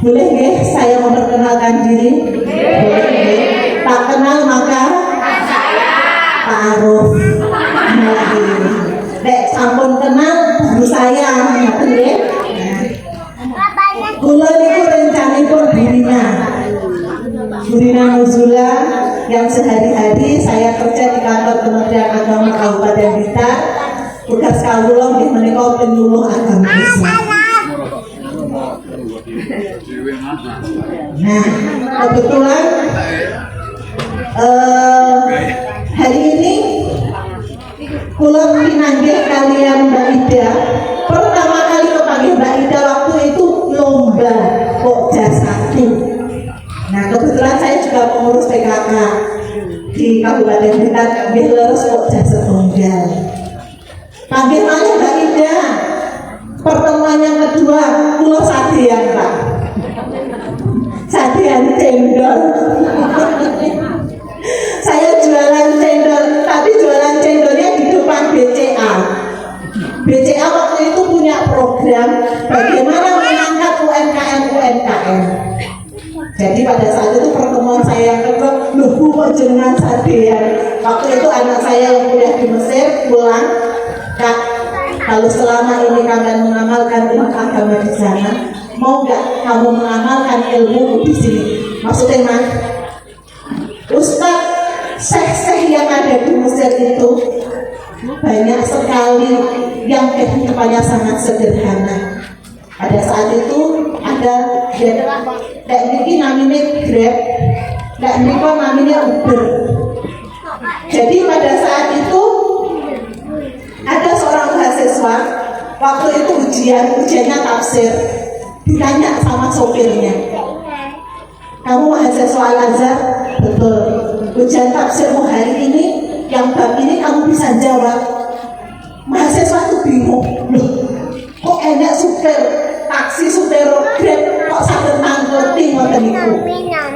Boleh nggih saya memperkenalkan diri? Boleh nggih. Tak kenal maka Pak Aruf. Nek sampun kenal guru saya, ngoten nggih. Kula niku rencanipun Burina Nuzula yang sehari-hari saya kerja di kantor Kementerian Agama Kabupaten Blitar. Tugas kawula nggih menika penyuluh agama Islam. Nah, kebetulan hari ini kula pinanggih kalian Mbak Ida. Pertama kali kepanggil Mbak Ida waktu itu lomba Pokja 1. Nah, kebetulan saya juga pengurus PKK di Kabupaten Blitar, nggih leres Pokja setunggal. Panggil mana Mbak Ida? Pertemuan yang kedua, kula sadian Pak. Sadian cendol. Saya jualan cendol, tapi jualan cendolnya di depan BCA. BCA waktu itu punya program bagaimana mengangkat UMKM. Jadi pada saat itu pertemuan saya yang kedua, loh kok jenengan sadian. Waktu itu anak saya yang kuliah di Mesir selama ini kalian mengamalkan ilmu agama di sana, mau nggak kamu mengamalkan ilmu di sini? Maksudnya mas, Ustadz, syekh-syekh yang ada di Mesir itu banyak sekali yang kehidupannya sangat sederhana. Pada saat itu ada teknik namanya Grab, teknik namanya Uber. Jadi pada saat itu ada seorang mahasiswa, waktu itu ujiannya tafsir, ditanya sama sopirnya, kamu mahasiswa Al-Azhar? Betul. Ujian tafsirmu hari ini, yang bab ini kamu bisa jawab. Mahasiswa itu bingung, loh, kok enak supir taksi, supir Grab, kok sampai nangkuti ngoten niku.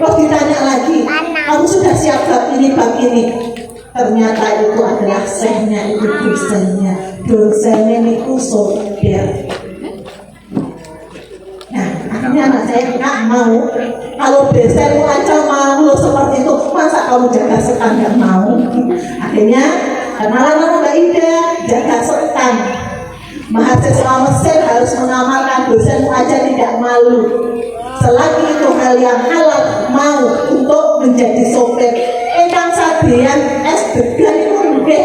Kok ditanya lagi, kamu sudah siap bab ini? Ternyata itu adalah sehnya, itu dosennya itu sopir. Nah, akhirnya anak saya nggak mau. Kalau dosenmu aja mau seperti itu, masa kamu jaga setan nggak mau? Akhirnya kenalan sama Mbak Ida, jaga setan. Mahasiswa Mesir harus mengamalkan dosenmu aja tidak malu. Selagi itu hal yang halal, mau untuk menjadi sopir. Engkang sadean degan itu nggih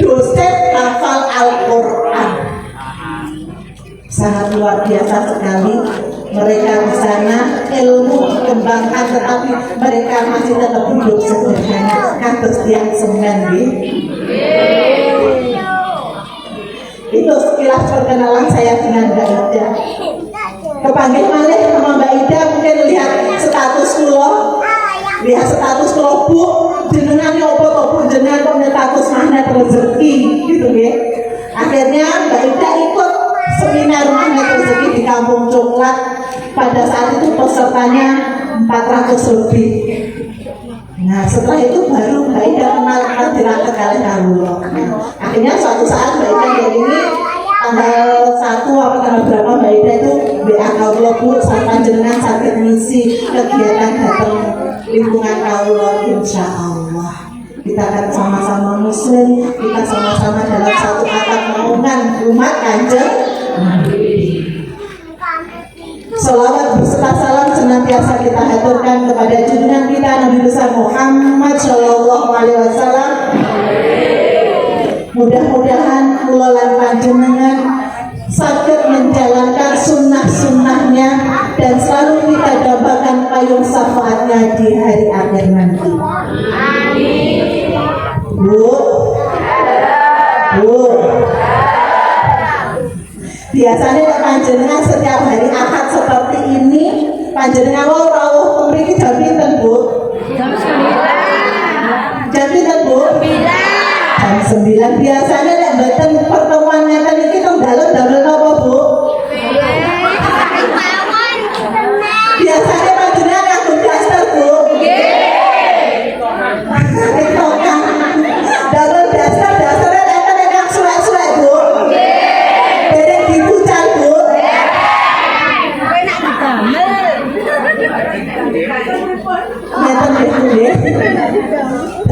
dosen hafal Al-Qur'an. Sangat luar biasa sekali mereka di sana, ilmu dikembangkan, tetapi mereka masih tetap hidup sederhana. Kados tiang semen itu sekilas perkenalan saya dengan Mbak Ida. Kepanggil malih sama Mbak Ida, mungkin lihat status kulo, Bu, jenengan nyoba kok Bu, jenengan kok status magnet rezeki gitu ya. Akhirnya Mbak Ida ikut seminar magnet rezeki di Kampung Coklat. Pada saat itu pesertanya 400 lebih. Nah, setelah itu baru Mbak Ida kenal Fadilah kali dahulu. Akhirnya suatu saat Mbak Ida kayak ini tanggal 1 apa tanggal berapa Mbak Ida itu WA kaulo, Bu, sampai jenengan sakit ngisi kegiatan datang lingkungan kaulo. Insya Allah kita akan sama-sama muslim, kita sama-sama dalam satu atap naungan umat Kanjeng Nabi. Salawat beserta salam senantiasa kita haturkan kepada junjungan kita Nabi besar Muhammad Shallallahu Alaihi Wasallam. Mudah-mudahan kula lan panjenengan saged menjalankan sunnah-sunnahnya dan selalu kita dapatkan payung syafaatnya di hari akhir nanti. Bu, biasanya panjenengan setiap hari Ahad seperti ini, panjenengan mau rawuh mriki jam pinten, Bu? Jam pinten, Bu? Jam 9. Biasanya nek mboten pertemuan ngeten iki teng dalem damel napa, Bu? Biasanya panjenengan nganggo daster, Bu? Damel daster-dasternya enten ingkang suwek-suwek, Bu? Derek dipucal, Bu?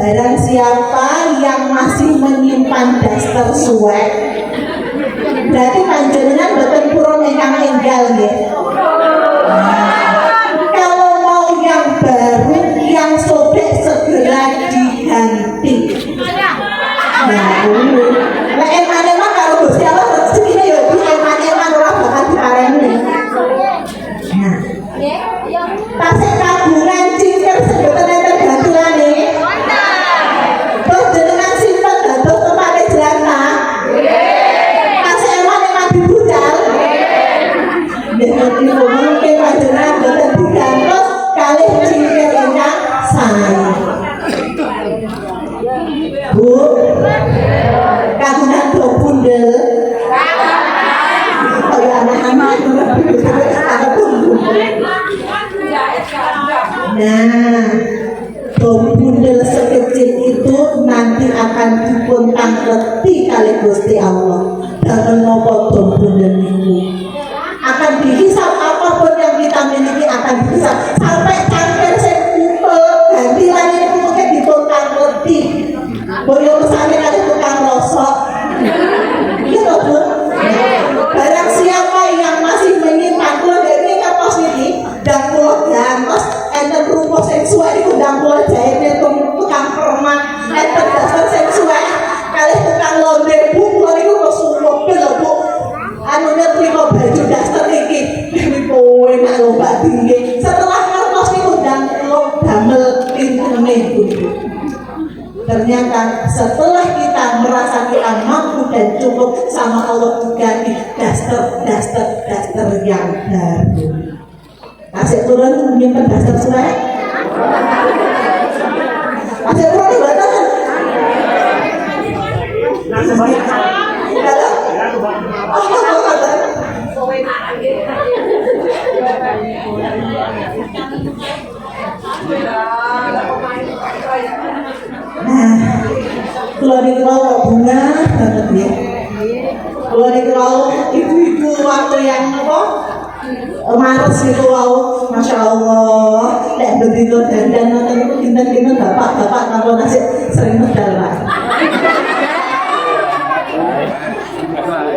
Barang siapa yang masih menyimpan daster suwek, berarti panjenengan boten purun ingkang enggal nggih. Kalau mau yang baru, yang sobek segera diganti. Nah, lek eman-eman karo Gusti Allah rezekine ya di eman-eman ora bakal dipareni. Nah, tasik tabungan cingkir sedoten enten gantulane. Terus jenengan simpen dados tempat jatah. Tasik eman-eman dibucal. Nggih mungkin panjenengan boten digantos kalih cingkir ingkang sae. Bu, kagungan do bundel. Kaya anak-anak nah, bom bundel sekecil itu nanti akan dipuntang-leti kali Gusti Allah. Dan nopo bom bundel itu akan dihisap, apapun yang kita miliki akan dihisap sampai cangkir sekumpul gantilan itu mungkin dipuntang-leti. Boyo kesane kali tukang rosok gitu, Bu. ternyata setelah kita merasa kita mampu dan cukup sama Allah diganti daster yang baru. Kasih turun nyimpen daster surat. Kasih turun batas. Kalau dikenal bunga banget ya. Kalau dikenal ibu-ibu waktu yang apa? Maret itu wow, masya Allah. Lek begitu dan nonton itu kinten bapak kalau nasi sering medal lah.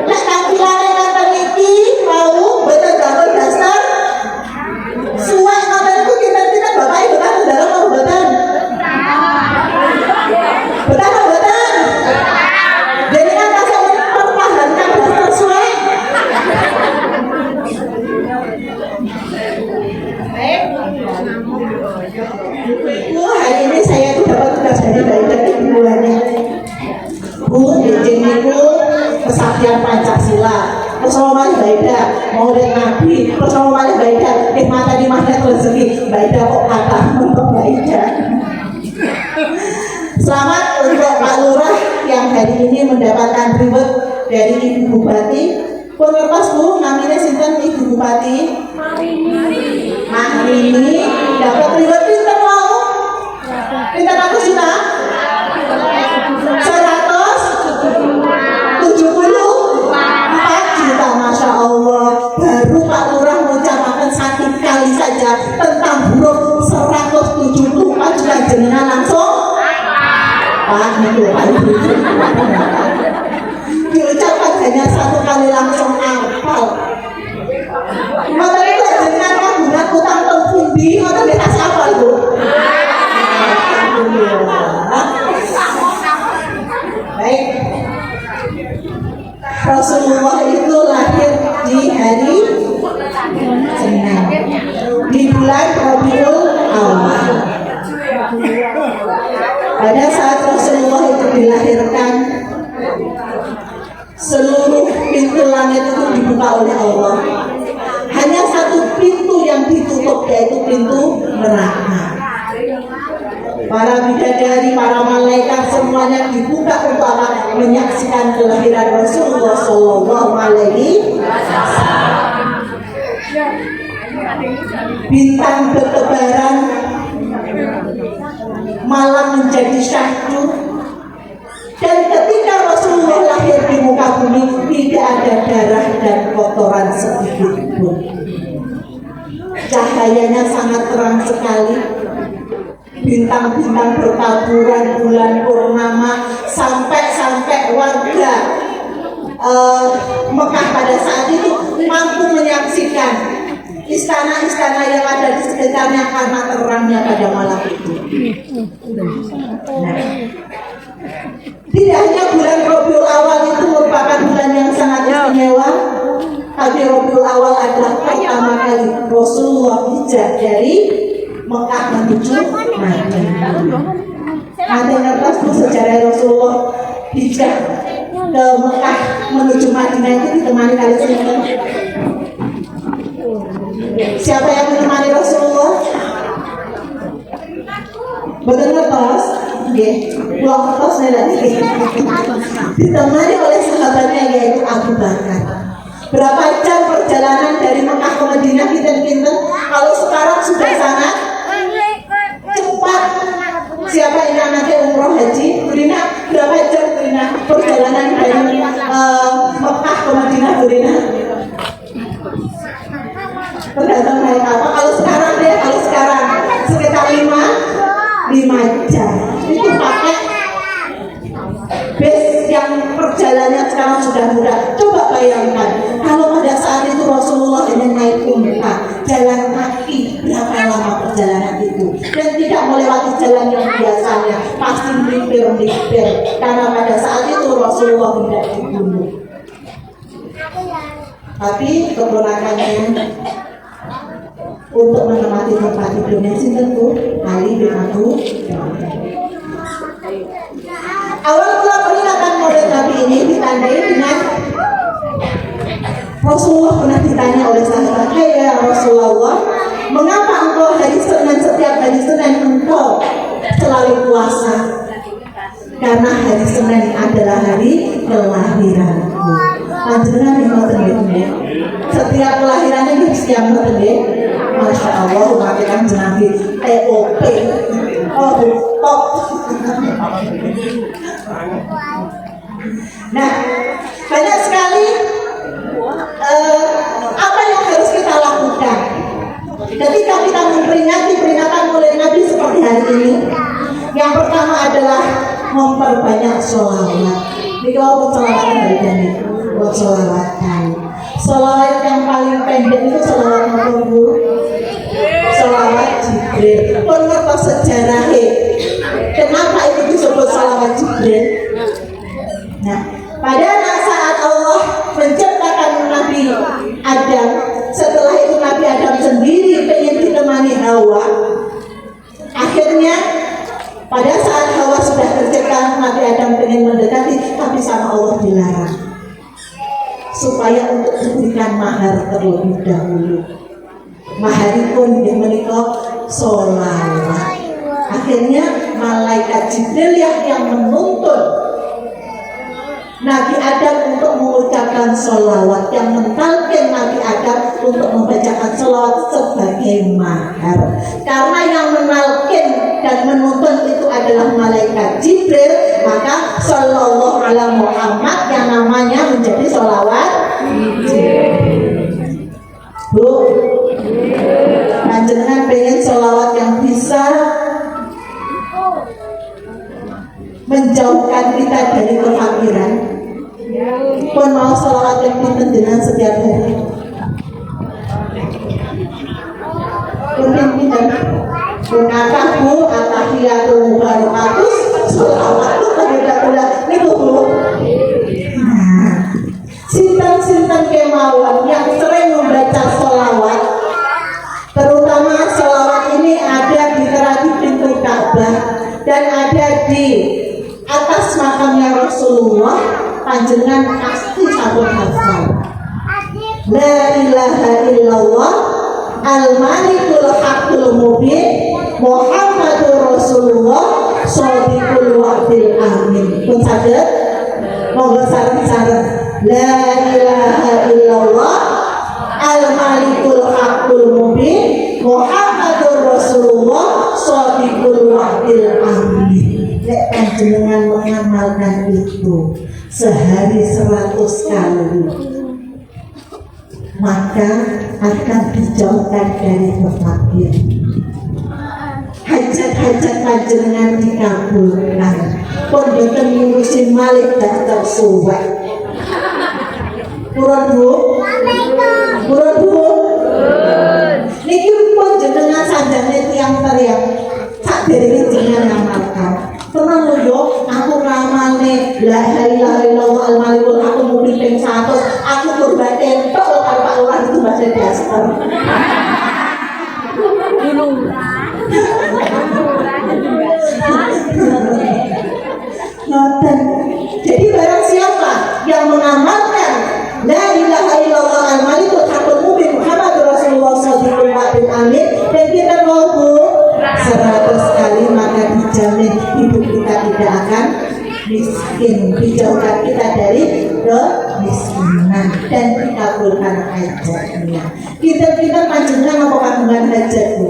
Lek tampilannya nonton iki mau betul dapat dasar. Suai nonton itu kinten bapak itu kan dalam mau betul. Betul. Jadi kan kasih mempertahankan dasar suai. Bu, hari ini saya dapat tugas dari bulannya. Bu, izin itu kesaktian Pancasila, persoalan Baida, Maulid Nabi, persoalan Baida, mata di magnet rezeki, Baida kok kata untuk Baida. Selamat untuk Pak Lurah yang hari ini mendapatkan reward dari Ibu Bupati. Pun lepas Bu, namanya sinten Ibu Bupati? Mahrini dapat reward pinter mau? Pinter aku juta? 174 juta, Masya Allah. Baru Pak Lurah mengucapkan satu kali saja tentang huruf 174 juta jenengan langsung Pak itu diucapkan hanya satu kali langsung hafal. Makanya kalau jenengan menggunakan utang terpundi, makanya bisa hafal Bu. Baik, Rasulullah itu lahir di hari Senin di bulan Rabiul Awal. Pada saat Rasulullah itu dilahirkan, seluruh pintu langit itu dibuka oleh Allah. Hanya satu pintu yang ditutup, yaitu pintu neraka. Para bidadari, para malaikat semuanya dibuka untuk apa? Menyaksikan kelahiran Rasulullah Shallallahu Alaihi Wasallam. Bintang bertebaran, malam menjadi syahdu. Dan ketika Rasulullah lahir di muka bumi, tidak ada darah dan kotoran sedikit pun. Cahayanya sangat terang sekali. Bintang-bintang bertaburan, bulan purnama, sampai warga Mekah pada saat itu mampu menyaksikan istana-istana yang ada di sekitarnya karena terangnya pada malam itu. Nah, tidak hanya bulan Rabiul Awal itu merupakan bulan yang sangat istimewa, tapi Rabiul Awal adalah pertama kali Rasulullah hijrah dari Mekah menuju Madinah. Nanti ngertos Bu sejarah Rasulullah hijrah ke Mekah menuju Madinah itu ditemani kali sinten? Siapa yang menemani Rasulullah? Betul ngertos? Nggih, pulang ngertos lagi. Ditemani oleh sahabatnya yaitu Abu Bakar. Berapa jam perjalanan dari Mekah ke Madinah kinten-kinten? Kalau sekarang sudah sangat cepat. Siapa yang anaknya umroh haji? Burina, berapa jam Burina perjalanan dari Mekah ke Madinah Burina? Tergantung naik apa. Kalau sekarang sekitar 5 jam. Itu pakai bus yang perjalanannya sekarang sudah mudah. Coba bayangkan kalau pada saat itu Rasulullah ingin naik unta, jalan kaki, berapa lama perjalanan itu, dan tidak melewati jalan yang biasanya, pasti melipir karena pada saat itu Rasulullah tidak dibunuh, tapi keponakannya untuk menemati tempat tidurnya sinten Bu Ali bin Abi Thalib. Awal mula peringatan Maulid Nabi ini ditandai dengan Rasulullah pernah ditanya oleh sahabat, "Hai ya Rasulullah, mengapa engkau setiap hari Senin engkau selalu puasa?" Karena hari Senin adalah hari kelahiranku. Panjenengan yang ngoten nggih. Setiap kelahirannya nggih setiap ngoten nggih. Masya Allah, umat Kanjeng Nabi TOP. Oh, top. Nah, banyak sekali apa yang harus kita lakukan ketika kita memperingati peringatan Maulid Nabi seperti hari ini. Yang pertama adalah memperbanyak sholawat. Ini kalau sholawat dari buat sholawatan. Sholawat yang paling pendek itu sholawat apa Bu? Sholawat Jibril. Pun ngertos sejarahnya. Kenapa itu disebut sholawat Jibril? Nah, pada saat Allah menciptakan Nabi Adam, setelah itu Nabi Adam sendiri pengen ditemani Hawa. Akhirnya pada saat Hawa sudah tercipta, Nabi Adam pengen mendekati, tapi sama Allah dilarang supaya untuk diberikan mahar terlebih dahulu. Maharipun yang menikah sholawat. Akhirnya malaikat Jibril yang menuntun Nabi Adam untuk mengucapkan sholawat, yang mentalkin Nabi Adam untuk membacakan sholawat sebagai mahar. Karena yang menalkin dan menuntun itu adalah malaikat Jibril, maka sallallahu ala Muhammad yang namanya menjadi sholawat Bu. Panjenengan pengen sholawat yang bisa menjauhkan kita dari kefakiran, pun mau sholawat yang pinten setiap hari. Pinten Bunakah Bu, atahiyatul mubarakatus, sholawat itu beda-beda. Itu Bu. Sinten-sinten kemauan yang sering membaca sholawat, terutama sholawat ini ada di terakhir pintu Ka'bah dan ada di atas makamnya Rasulullah, panjenengan pasti sampun hafal. La ilaha illallah al-malikul haqqul mubin Muhammadur Rasulullah shadiqul wa'dil amin. Pun saged monggo sareng-sareng. La ilaha illallah al-malikul haqqul mubin Muhammadur Rasulullah shadiqul wa'dil amin. Nek panjenengan mengamalkan itu sehari 100 kali, maka akan dijauhkan dari kefakir. Hajat-hajat panjenengan dikabulkan. Pun boten ngurusi malik dak tersuwek. Purun Bu. Purun Bu. Niki pun jenengan sanjane tiyang teriak. Sak derenge jenengan ngamalkan. Tenang lho yo, aku ngamane la ilaha illallah al-malikul haqqul mubin ping 100. Aku kurban entuk karo Pak Lurah itu bahasa dasar. Ngoten. Jadi barang siapa yang mengamalkan la ilaha illallah al-malikul haqqul mubin Muhammadur Rasulullah shadiqul wa'dil amin dan kita mau 100 kali, maka dijamin hidup kita tidak akan miskin, dijauhkan kita dari kemiskinan dan dikabulkan hajatnya. Kita panjenengan apa kandungan hajat Bu?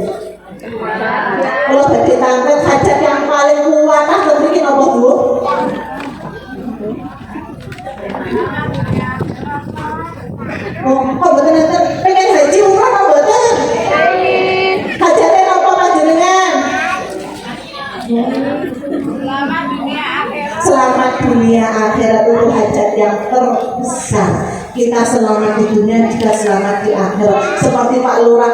Kalau bagi tampil hajat yang paling kuat kan bikin apa Bu? Oh, kok betul pengen haji umrah apa betul? Hajatnya apa panjenengan? Selamat dunia akhirat itu hajat yang terbesar. Kita selamat di dunia juga selamat di akhirat. Seperti Pak Lurah,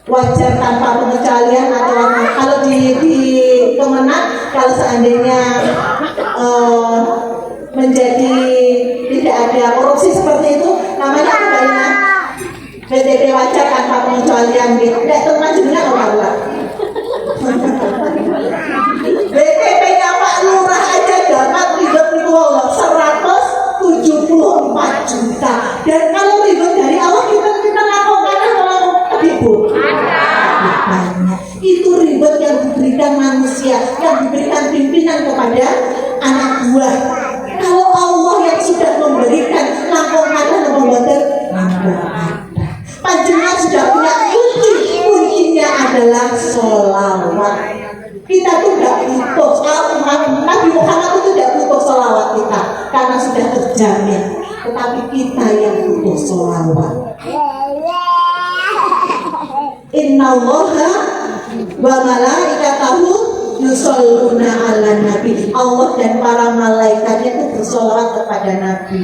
wajar tanpa pengecualian atau kalau di Kemenang, kalau seandainya menjadi tidak ada korupsi seperti itu, namanya apa ya? PDP wajar tanpa pengecualian gitu. Tidak teman juga nggak Pak Lurah. BPP-nya Pak Lurah sudah terjamin, tetapi kita yang butuh sholawat. Innallaha wa malaikatahu yusholluna ala nabi. Allah dan para malaikatnya itu bersolawat kepada Nabi.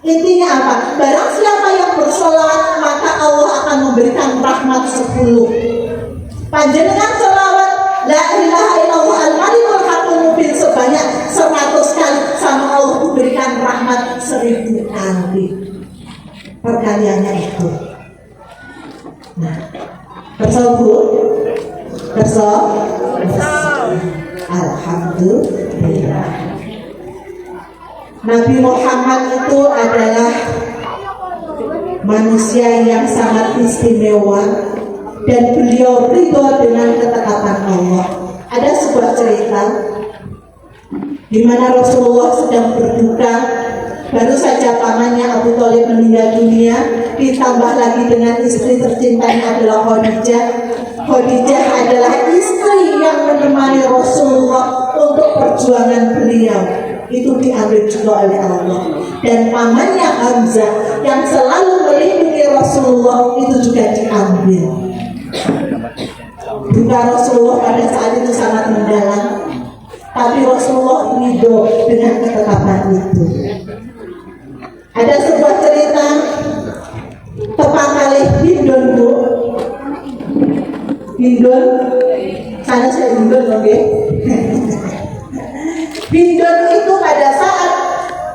Intinya apa? Barang siapa yang bersolawat, maka Allah akan memberikan rahmat 10. Panjenengan solawat la ilaha illallah al-malikul haqqul mubin sebanyak 100 kali, sama Allah memberikan rahmat 1000 kali. Perkaliannya itu. Nah, bersobut, alhamdulillah. Nabi Muhammad itu adalah manusia yang sangat istimewa dan beliau ridho dengan ketetapan Allah. Ada sebuah cerita di mana Rasulullah sedang berduka. Baru saja pamannya Abu Thalib meninggal dunia, ditambah lagi dengan istri tercintanya adalah Khadijah. Khadijah adalah istri yang menemani Rasulullah untuk perjuangan beliau. Itu diambil juga oleh Allah. Dan pamannya Hamzah yang selalu melindungi Rasulullah itu juga diambil. Duka Rasulullah pada saat itu sangat mendalam, tapi Rasulullah ridho dengan ketetapan itu. Ada sebuah cerita tepat kali Hindun, Bu. Hindun, sana saya Hindun, oke? Hindun itu pada saat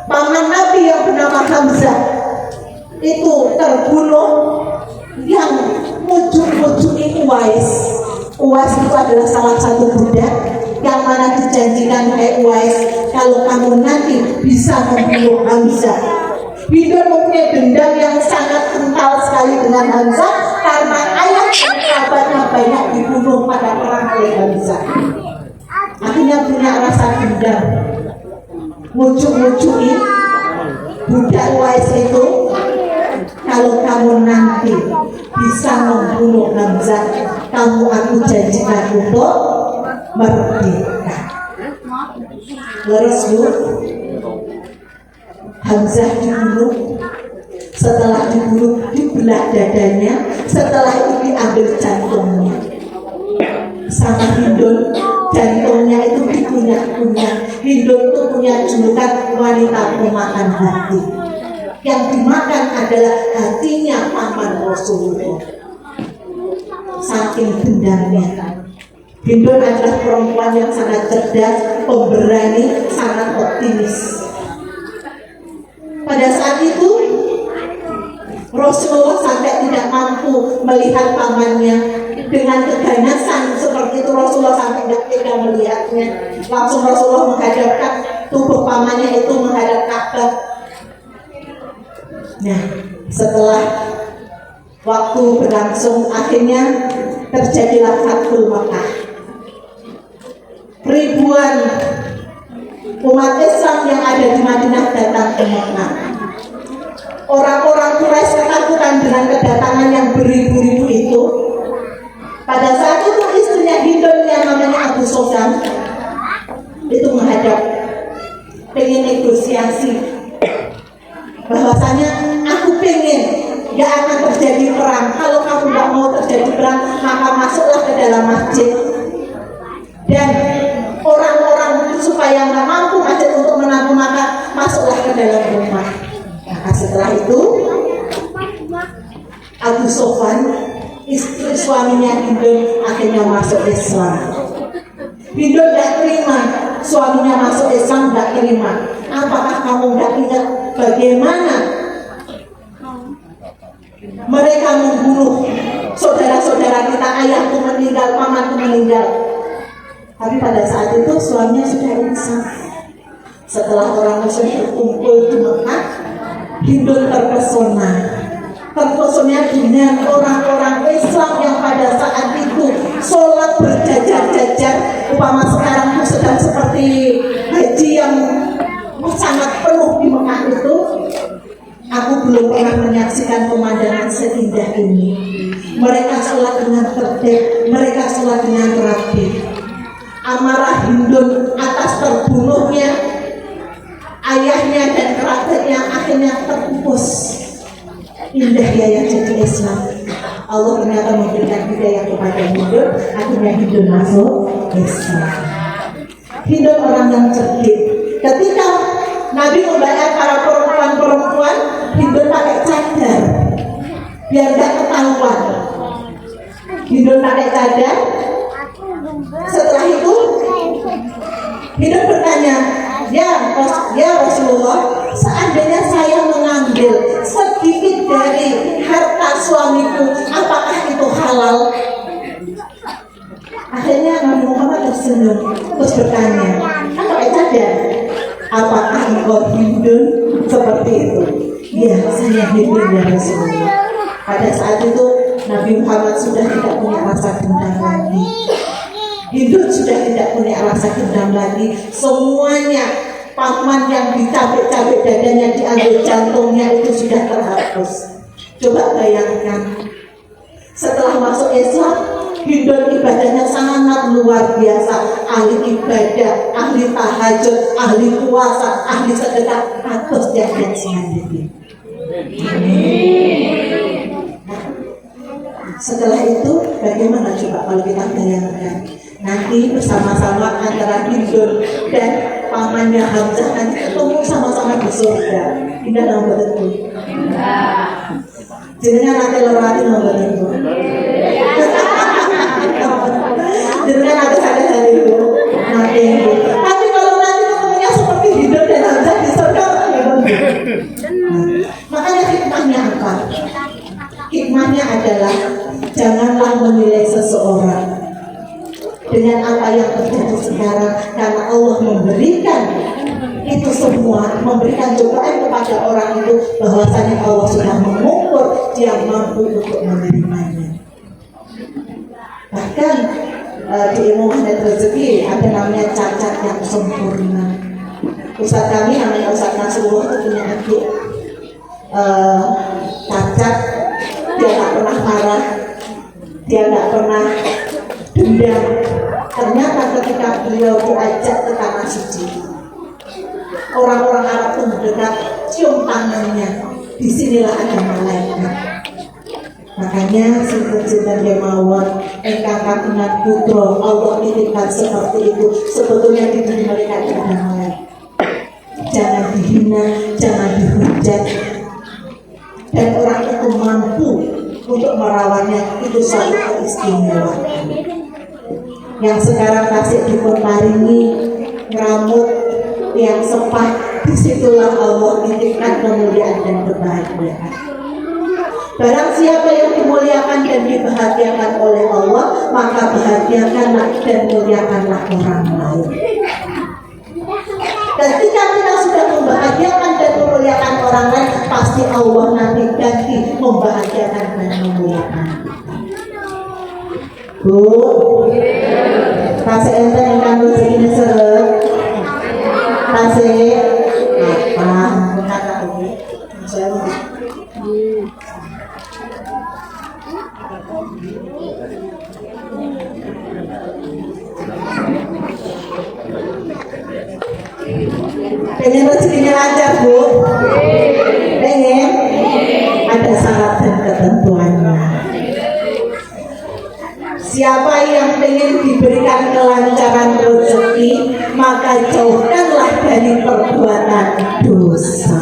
paman Nabi yang bernama Hamzah itu terbunuh, yang muncul-muncul Uwais. Uwais itu adalah salah satu budak yang mana dijanjikan oleh Uwais, kalau kamu nanti bisa membunuh Hamzah. Hindun mempunyai dendam yang sangat kental sekali dengan Hamzah karena ayah dan kerabatnya banyak dibunuh pada perang oleh Hamzah. Akhirnya punya rasa dendam, muncul-muncul budak Uwais itu, kalau kamu nanti bisa membunuh Hamzah, kamu aku janjikan untuk merdeka. Leres, Bu. Hamzah dibunuh. Setelah dibunuh, dibelah dadanya. Setelah itu diambil jantungnya. Sama Hindun, jantungnya itu dikunyah-kunyah. Hindun itu punya julukan wanita pemakan hati. Yang dimakan adalah hatinya paman Rasulullah. Saking dendamnya. Hindun adalah perempuan yang sangat cerdas, pemberani, sangat optimis. Pada saat itu Rasulullah sampai tidak mampu melihat pamannya dengan keganasan seperti itu. Rasulullah sampai tidak tega melihatnya. Langsung Rasulullah menghadapkan tubuh pamannya itu menghadap Ka'bah. Nah, setelah waktu berlangsung, akhirnya terjadilah Fathul Makkah. Ribuan umat Islam yang ada di Madinah datang ke Mekah. Orang-orang Quraisy ketakutan dengan kedatangan yang beribu-ribu itu. Pada saat itu istrinya Hindun yang namanya Abu Sufyan itu menghadap, pengen negosiasi bahwasanya aku pengen gak akan terjadi perang. Kalau kamu gak mau terjadi perang, maka masuklah ke dalam masjid. Dan orang-orang supaya nggak mampu masjid untuk menampung, maka masuklah ke dalam rumah. Maka setelah itu Abu Sufyan, istri suaminya Hindun, akhirnya masuk Islam. Hindun nggak terima suaminya masuk Islam, nggak terima. Apakah kamu nggak ingat bagaimana mereka membunuh saudara-saudara kita, ayahku meninggal, pamanku meninggal. Tapi pada saat itu suaminya sudah insaf. Setelah orang Muslim berkumpul di Mekah, Hindun terpesona dengan orang-orang Islam yang pada saat itu sholat berjajar-jajar. Upama sekarang itu sedang seperti haji yang sangat penuh di Mekah itu. Aku belum pernah menyaksikan pemandangan seindah ini. Mereka sholat dengan tertib, mereka sholat dengan rapi. Amarah Hindun atas terbunuhnya ayahnya dan kerabatnya akhirnya terpupus. Indah ya yang jadi Islam. Allah ternyata memberikan hidayah kepada Hindun, akhirnya Hindun masuk Islam. Hindun orang yang cerdik. Ketika Nabi membayar para perempuan-perempuan, Hindun pakai cadar biar gak ketahuan. Hindun pakai cadar. Setelah itu Hindun bertanya, ya Rasulullah, seandainya saya mengambil sedikit dari harta suamiku, apakah itu halal? Akhirnya Nabi Muhammad tersenyum terus bertanya, kan pakai cadar, apakah engkau Hindun seperti itu? Ya, saya Hindun ya Rasulullah. Pada saat itu Nabi Muhammad sudah tidak punya rasa dendam lagi. Hindun sudah tidak punya rasa dendam lagi. Semuanya paman yang dicabik-cabik dadanya, diambil jantungnya itu sudah terhapus. Coba bayangkan, setelah masuk Islam, Hindun ibadahnya sangat luar biasa. Ahli ibadah, ahli tahajud, ahli puasa, ahli sedekah, atas yang sendiri. Setelah itu, bagaimana coba kalau kita bayangkan? Nanti bersama-sama antara Hindun dan pamannya Hamzah nanti ketemu sama-sama di surga. Indah nomor itu. Jenengan nanti lewati nomor itu. Jenengan ada hari itu. Nanti itu. Tapi kalau nanti ketemunya seperti Hindun dan Hamzah di surga, makanya hikmahnya apa? Hikmahnya adalah janganlah menilai seseorang dengan apa yang terjadi sekarang, karena Allah memberikan itu semua, memberikan cobaan kepada orang itu, bahwasanya Allah sudah mengukur dia mampu untuk menerimanya. Bahkan di ilmu dan rezeki ada namanya cacat yang sempurna. Ustaz kami namanya Ustaz Nasrullah itu punya adik cacat, dia nggak pernah marah, dia nggak pernah dendam. Ternyata ketika beliau diajak ke tanah suci, orang-orang Arab pun mendekat, cium tangannya, disinilah ada malaikat. Makanya sinten-sinten kemawon ingkang kagungan putra Allah titipkan seperti itu, sebetulnya di dunia mereka ada malaikat. Jangan dihina, jangan dihujat, dan orang itu mampu untuk merawatnya, itu suatu keistimewaan. Yang sekarang kasih diparingi rambut yang sepah, disitulah Allah titipkan kemuliaan dan kebahagiaan. Barang siapa yang dimuliakan dan dibahagiakan oleh Allah, maka bahagiakanlah dan muliakanlah orang lain. Ketika kita sudah membahagiakan dan memuliakan orang lain, pasti Allah nanti ganti membahagiakan dan memuliakan. Bu, kasih ente yang kamu segini seret, kasih apa? Kata ini, pengen rezekinya lancar Bu? Pengen? Ada syarat dan ketentuannya. Siapa yang ingin diberikan kelancaran rezeki, maka jauhkanlah dari perbuatan dosa.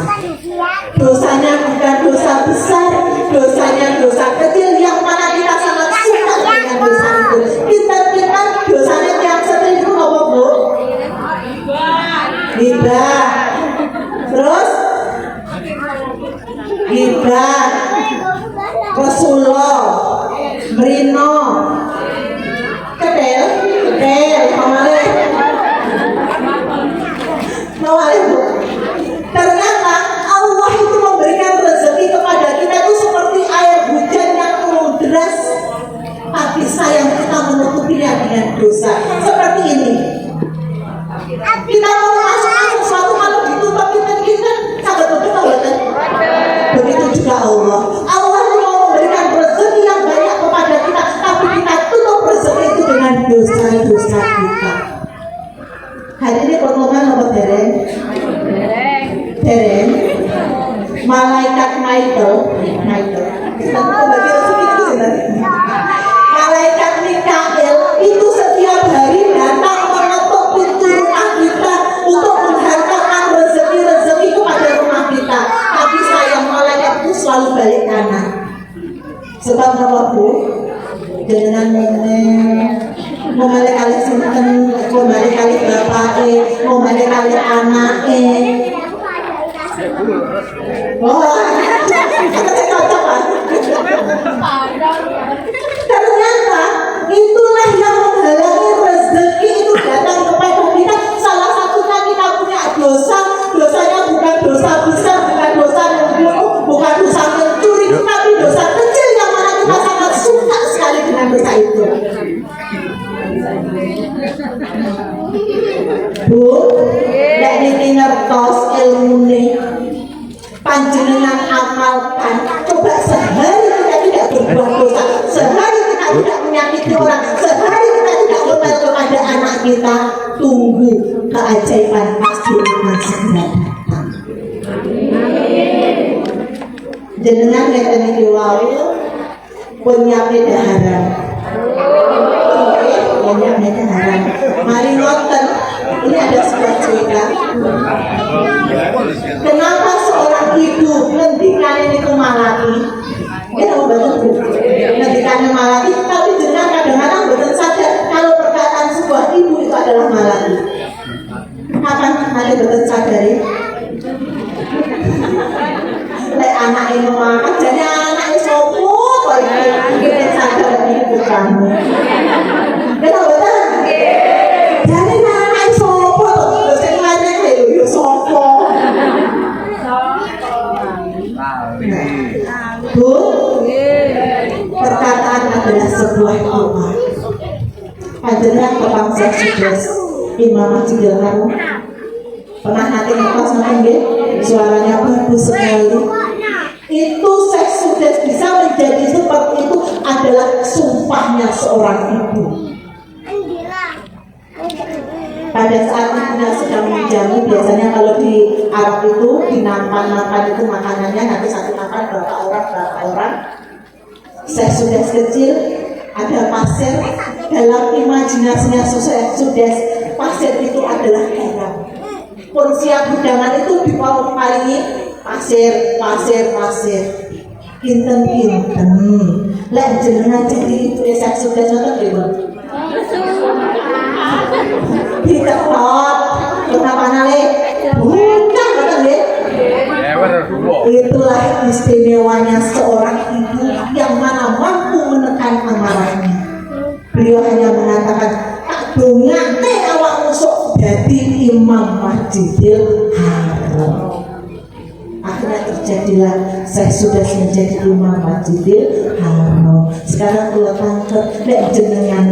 Dosanya bukan dosa besar, dosanya dosa kecil yang mana kita sangat suka dengan dosa itu. Kita dosanya yang sering itu apa Bu? Hibah. Terus hibah, Rasulullah, Merino, kedel, kemana? Bu. Deren, malaikat Michael, malaikat Mikael itu setiap hari datang mengetuk pintu rumah kita untuk menghantarkan rezeki kepada rumah kita. Tapi sayang malaikat itu selalu balik kanan. Sebab apa Bu? Dengan mau balik kali sinten, mau balik kali bapake, mau balik kali anake. Ternyata itulah yang menghalangi rezeki itu datang kepada kita. Salah satunya kita punya dosa. Dosanya bukan dosa besar, bukan dosa membunuh, bukan dosa mencuri, tapi dosa kecil yang mana kita sangat suka sekali dengan dosa itu. Bu, nek niki ngertos ilmune panjenengan amalkan, coba sehari kita tidak berbuat dosa, sehari kita tidak menyakiti orang, sehari kita tidak ngomel kepada anak kita, tunggu keajaiban pasti akan segera datang. Jenengan ngeten iki wae punya haram. Punya haram. Mari ngoten. Ini ada sebuah cerita. Kenapa seorang ibu ngendikan ini ke Malaki? Kita betul ngendikan Malaki, tapi dengan kadang-kadang betul sadar kalau perkataan sebuah ibu itu adalah Malaki. Kapan kali betul sadari? Lek anak ini makan, jadi anak ini sopo, kok ini sadar ini bukanmu. Kita betul. Jadi anak sopo, terus yang lainnya itu sopo. Bu, perkataan adalah sebuah doa. Panjenengan kebangsa Sudes Imam Masjidil Haram. Pernah nanti ngepas nanti suaranya bagus sekali. Itu Syekh Sudes bisa menjadi seperti itu adalah sumpahnya seorang ibu. Pada saat ibunya sedang menjamu, biasanya kalau di Arab itu di nampan itu makanannya nanti satu nampan berapa orang. Syekh Sudes kecil ada pasir, dalam imajinasinya Syekh Sudes pasir itu adalah garam. Pun siap hidangan itu diparingi pasir. Kinten. Lek jenengan jadi itu Syekh Sudes ngoten nggih, Bu. Diketot, kenapa nale? Bukan, betul ya? Itulah istimewanya seorang ibu yang mana mampu menekan amarahnya. Beliau hanya mengatakan, tak dongake awak musuh jadi Imam Masjidil Haram. Akhirnya terjadilah saya sudah menjadi Imam Masjidil Haram. Sekarang kalau tangkep nek jenengan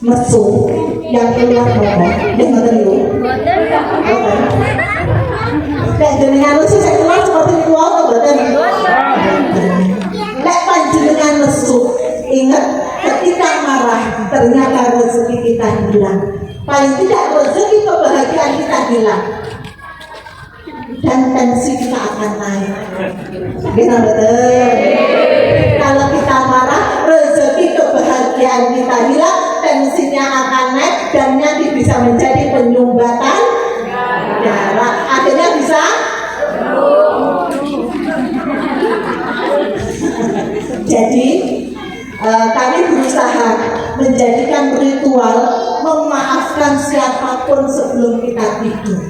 mesum yang keluar apa? Dia nggak tahu. Nek jenengan mesum saya keluar seperti keluar atau badan? Nek panjenengan mesum, ingat ketika marah ternyata rezeki kita hilang. Paling tidak rezeki kebahagiaan kita hilang. Dan tensi kita akan naik. Kita betul. Kalau kita marah, rezeki kebahagiaan kita hilang, tensinya akan naik, dan nanti bisa menjadi penyumbatan darah. Akhirnya bisa. Jadi kami berusaha menjadikan ritual memaafkan siapapun sebelum kita tidur.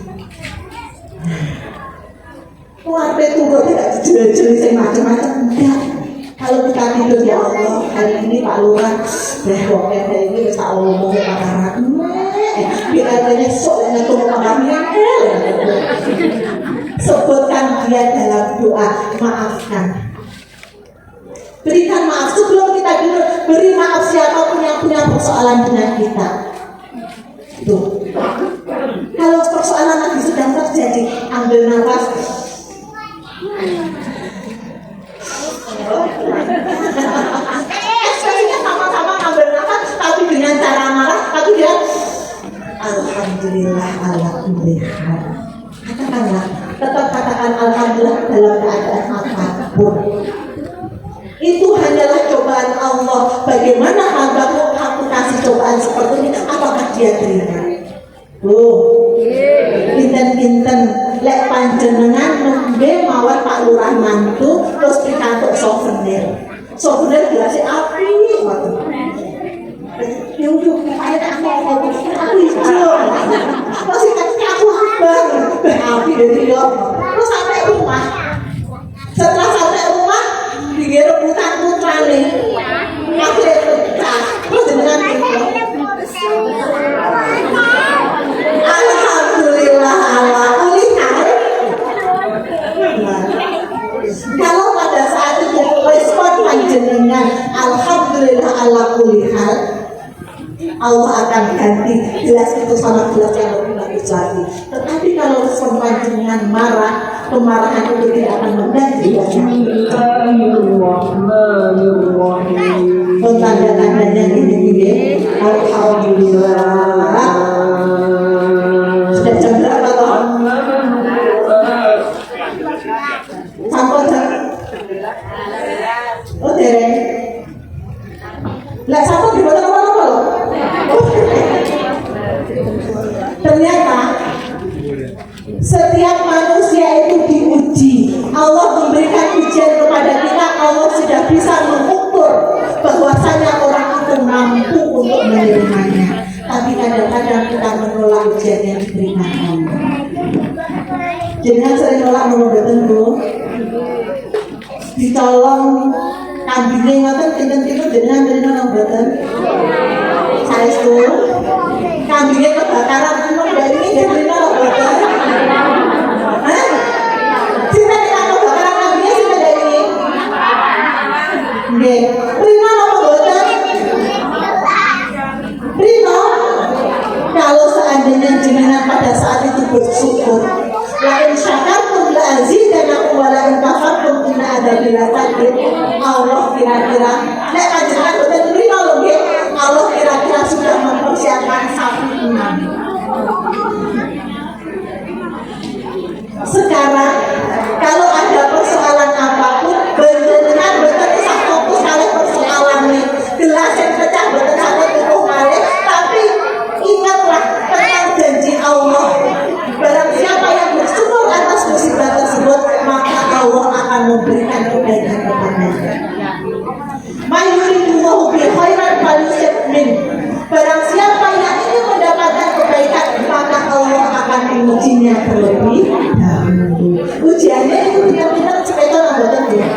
Sampai turun tidak jelas-jelas macam-macam. Enggak. Kalau kita tidur ya Allah, hari ini Pak Lurah hari ini bisa ngomong ke Pak biasanya sok ngetung pakarnya. Sebutkan dia dalam doa, maafkan. Berikan maaf sebelum kita tidur. Beri maaf siapapun yang punya persoalan dengan kita. Tuh. Kalau persoalan lagi sedang terjadi, ambil nafas. Ekspresinya sama-sama ambil nafas, tapi dengan cara marah, tapi dia Alhamdulillah ala kulli hal. Katakanlah, tetap bukanlah dalam keadaan apapun. Itu hanyalah cobaan Allah. Bagaimana hambaku aku kasih cobaan seperti ini, apakah dia terima? Kinten-kinten lek panjenengan nembe mawon Pak Lurah mantu terus pikantuk souvenir. Souvenir gelasé api ngoten. Yuk, aku hijau. Terus aku abang, api dari yo. Terus sampai rumah. Setelah sampai rumah, pikir rebutan putra nih. Akhirnya pecah. Terus dengan alhamdulillah ala kulli hal. Kalau pada saat itu respon panjenengan alhamdulillah ala kulli hal, Allah akan ganti gelas itu sama gelas yang lebih bagus lagi. Tetapi kalau respon panjenengan marah, kemarahan itu tidak akan mengganti. Tanda-tandanya ini, alhamdulillah. Sudah jam berapa toh? Sampai jam? Oh dereng. Lah sampai di bawah apa loh? Ternyata setiap manusia itu diuji. Allah memberikan ujian kepada kita. Allah sudah bisa mengukur bahwasanya orang itu mampu untuk menerimanya. Tapi kadang-kadang kita menolak ujian yang diberikan Allah. Jangan sering nolak menurut Bu. Dicolong kambingnya ngoten kinten-kinten jenengan nolak mboten. Saya itu kambingnya kebakaran penuh dari ini jadi nolak mboten. Hah? Cinta kita kebakaran kambingnya cinta dari ini. Nggih. Rino napa mboten? Rino, kalau seandainya jenengan pada saat itu bersyukur, la in syakartum la azidanakum wa la in kafartum inna adzabi lasadid. Allah kira-kira nek panjenengan boten rino lho nggih, Allah kira-kira sudah mempersiapkan sapi 6. Sekarang kalau ada persoalan apapun, panjenengan boten usah fokus kali persoalan nih. Gelas yang pecah boten sampai tutup malih, tapi ingatlah tentang janji Allah. Barang siapa yang bersyukur atas musibah tersebut, maka Allah akan memberikan kebaikan kepadanya. Mayuridullahu bi khairan falyusib min. Barang siapa yang ingin mendapatkan kebaikan, maka Allah akan mengujinya terlebih dahulu. Ujiannya itu benar-benar sepeda mboten ya.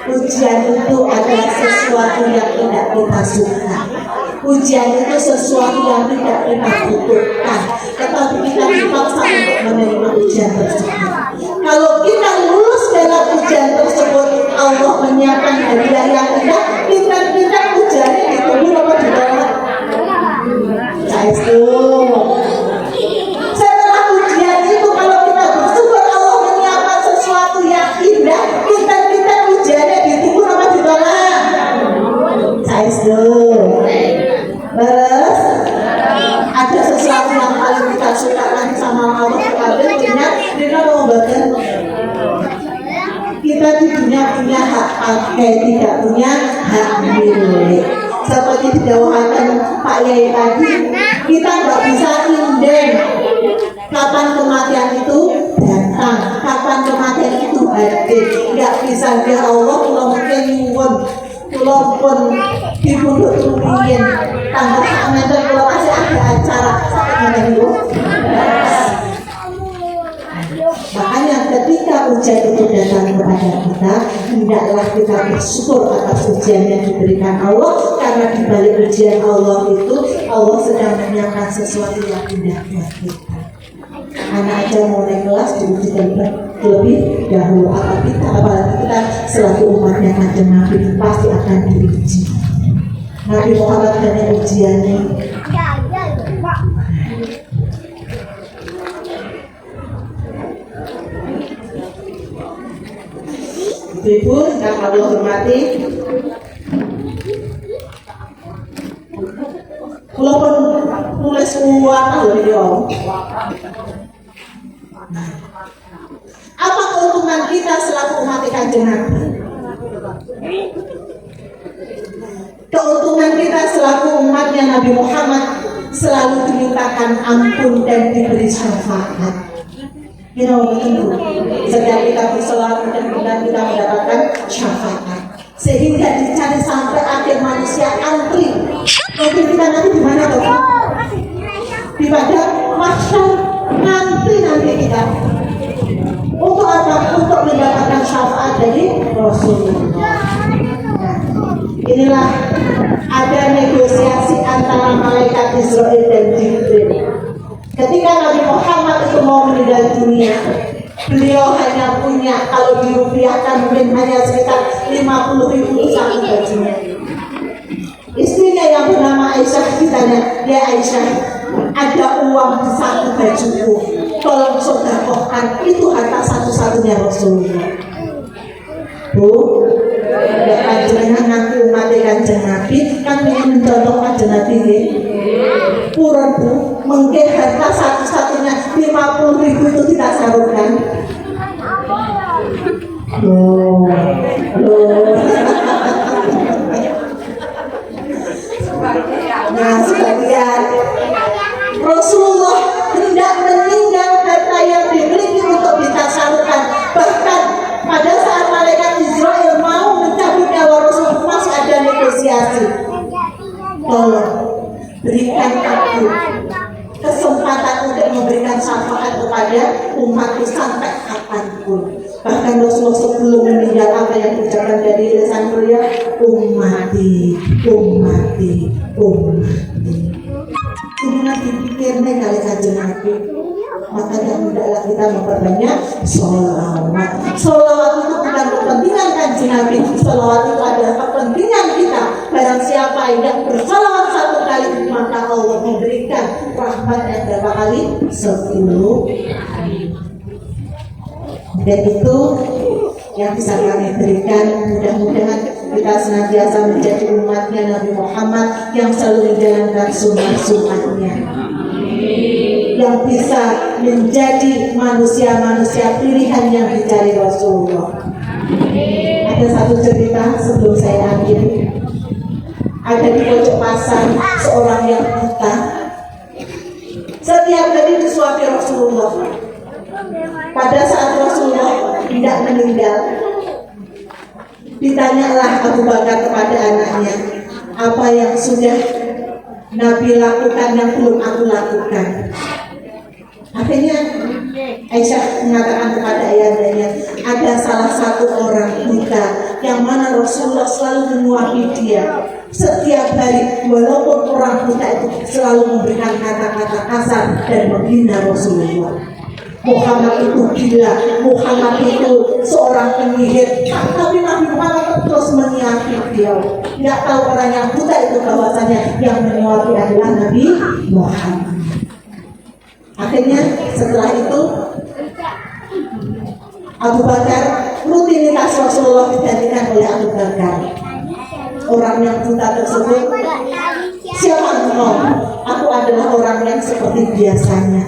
Ujian itu adalah sesuatu yang tidak kita suka. Ujian itu sesuatu yang tidak kita butuhkan, tetapi kita dipaksa untuk menerima ujian tersebut. Kalau kita lulus dalam ujian tersebut, Allah menyiapkan hadiah yang indah. Kita ujiannya ditunggu apa di bawah? Setelah ujian itu, kalau kita bersyukur Allah menyiapkan sesuatu yang indah, kita ujiannya ditunggu apa di bawah? Terus ada sesuatu yang paling kita sukakan sama Allah sebagainya, kita mau bagian kita di dunia punya hak pakai, tidak punya hak milik. Seperti didakwakan Pak Yai tadi, kita nggak bisa inden kapan kematian itu datang, kapan kematian itu hadir. Nggak bisa dia Allah kalau mungkin nyuwun, kalau pun dibunuh rumiyin tanggal meter kalau masih ada acara menunggu. Makanya ketika ujian itu datang kepada kita, hendaklah kita bersyukur atas ujian yang diberikan Allah, karena di balik ujian Allah itu Allah sedang menyiapkan sesuatu yang indah buat kita. Anak aja mau naik kelas diuji terlebih dahulu, apalagi kita selaku umatnya Kanjeng Nabi pasti akan diuji. Nabi Muhammad dan ujiannya. Ibu yang Allah hormati, kalau pun nulis uang loh, Apa keuntungan kita selaku umat Kanjeng Nabi? Keuntungan kita selaku umatnya Nabi Muhammad selalu dimintakan ampun dan diberi syafaat. You know, betul. Setiap kita berselawat dan kita mendapatkan syafaat. Sehingga dicari sampai akhir manusia antri. Nanti kita di mana tuh? Di padang mahsyar nanti kita. Untuk apa? Untuk mendapatkan syafaat dari Rasulullah. Nah, inilah ada negosiasi antara malaikat Israel dan Jibril. Ketika Nabi Muhammad itu mau meninggal dunia, beliau hanya punya, kalau dirupiahkan mungkin hanya sekitar 50.000 satu bajunya. Istrinya yang bernama Aisyah ditanya, ya Aisyah, ada uang satu bajuku, tolong sedekahkan, itu harta satu-satunya Rasulullah. Bu, ya kanjengan nanti umat Kanjeng Nabi kan ingin mencontoh Kanjeng Nabi ya. Purun bu, mungkin harta satu-satunya 50.000 itu tidak salurkan. Loh. Nah sebagian Rasulullah hendak meninggal harta yang dimiliki untuk ditasarufkan. Bahkan pada saat malaikat Israel mau mencabut nyawa Rasulullah masih ada negosiasi. Tolong berikan aku kesempatan untuk memberikan syafaat kepada umatku sampai kapanpun. Bahkan Rasulullah sebelum meninggal apa yang diucapkan dari lisan beliau, ummati. Ini nanti pikirnya kali Kanjeng Nabi. Makanya hendaklah kita memperbanyak sholawat. Sholawat itu bukan kepentingan Kanjeng Nabi. Sholawat itu adalah kepentingan kita. Barang siapa yang bersalawat satu kali, maka Allah memberikan rahmat yang berapa kali? 10 kali. Dan itu yang bisa kami berikan. Mudah-mudahan kita senantiasa menjadi umatnya Nabi Muhammad yang selalu menjalankan sunnah-sunnahnya, yang bisa menjadi manusia-manusia pilihan yang dicari Rasulullah. Ada satu cerita sebelum saya akhiri. Ada di pojok pasar seorang yang buta. Setiap hari disuapi Rasulullah. Pada saat Rasulullah tidak meninggal, ditanyalah Abu Bakar kepada anaknya, apa yang sudah Nabi lakukan yang belum aku lakukan. Akhirnya Aisyah mengatakan kepada ayahnya, ada salah satu orang buta yang mana Rasulullah selalu menyuapi dia. Setiap hari, walaupun orang buta itu selalu memberikan kata-kata kasar dan menghina Rasulullah. Muhammad itu gila, Muhammad itu seorang penyihir, tapi Nabi Muhammad terus menyuapi dia. Tidak tahu orang yang buta itu bahwasanya yang menyuapi adalah Nabi Muhammad. Akhirnya setelah itu Abu Bakar, rutinitas Rasulullah digantikan oleh Abu Bakar. Orang yang buta tersebut, siapa engkau? Aku adalah orang yang seperti biasanya.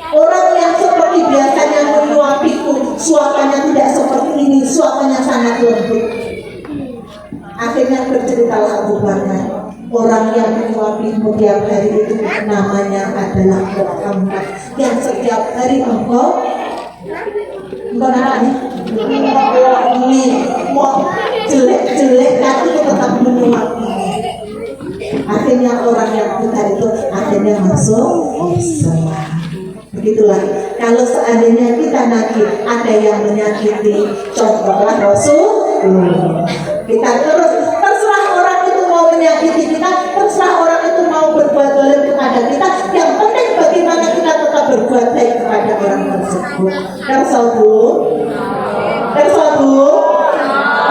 Orang yang seperti biasanya menyuapiku, suapannya tidak seperti ini, suapannya sangat lembut. Akhirnya berceritalah Abu Bakar, orang yang menyuapimu tiap hari itu namanya adalah Muhammad, yang setiap hari engkau namanya mau jelek-jelek tapi tetap menyuapinya. Akhirnya orang yang buta itu akhirnya masuk Islam. Begitulah, kalau seandainya kita nanti ada yang menyakiti, contohlah Rasulullah. Kita terserah orang itu mau menyakiti kita, terserah orang itu mau berbuat zalim kepada kita. Yang penting bagaimana kita tetap berbuat baik kepada orang tersebut. Tersabu,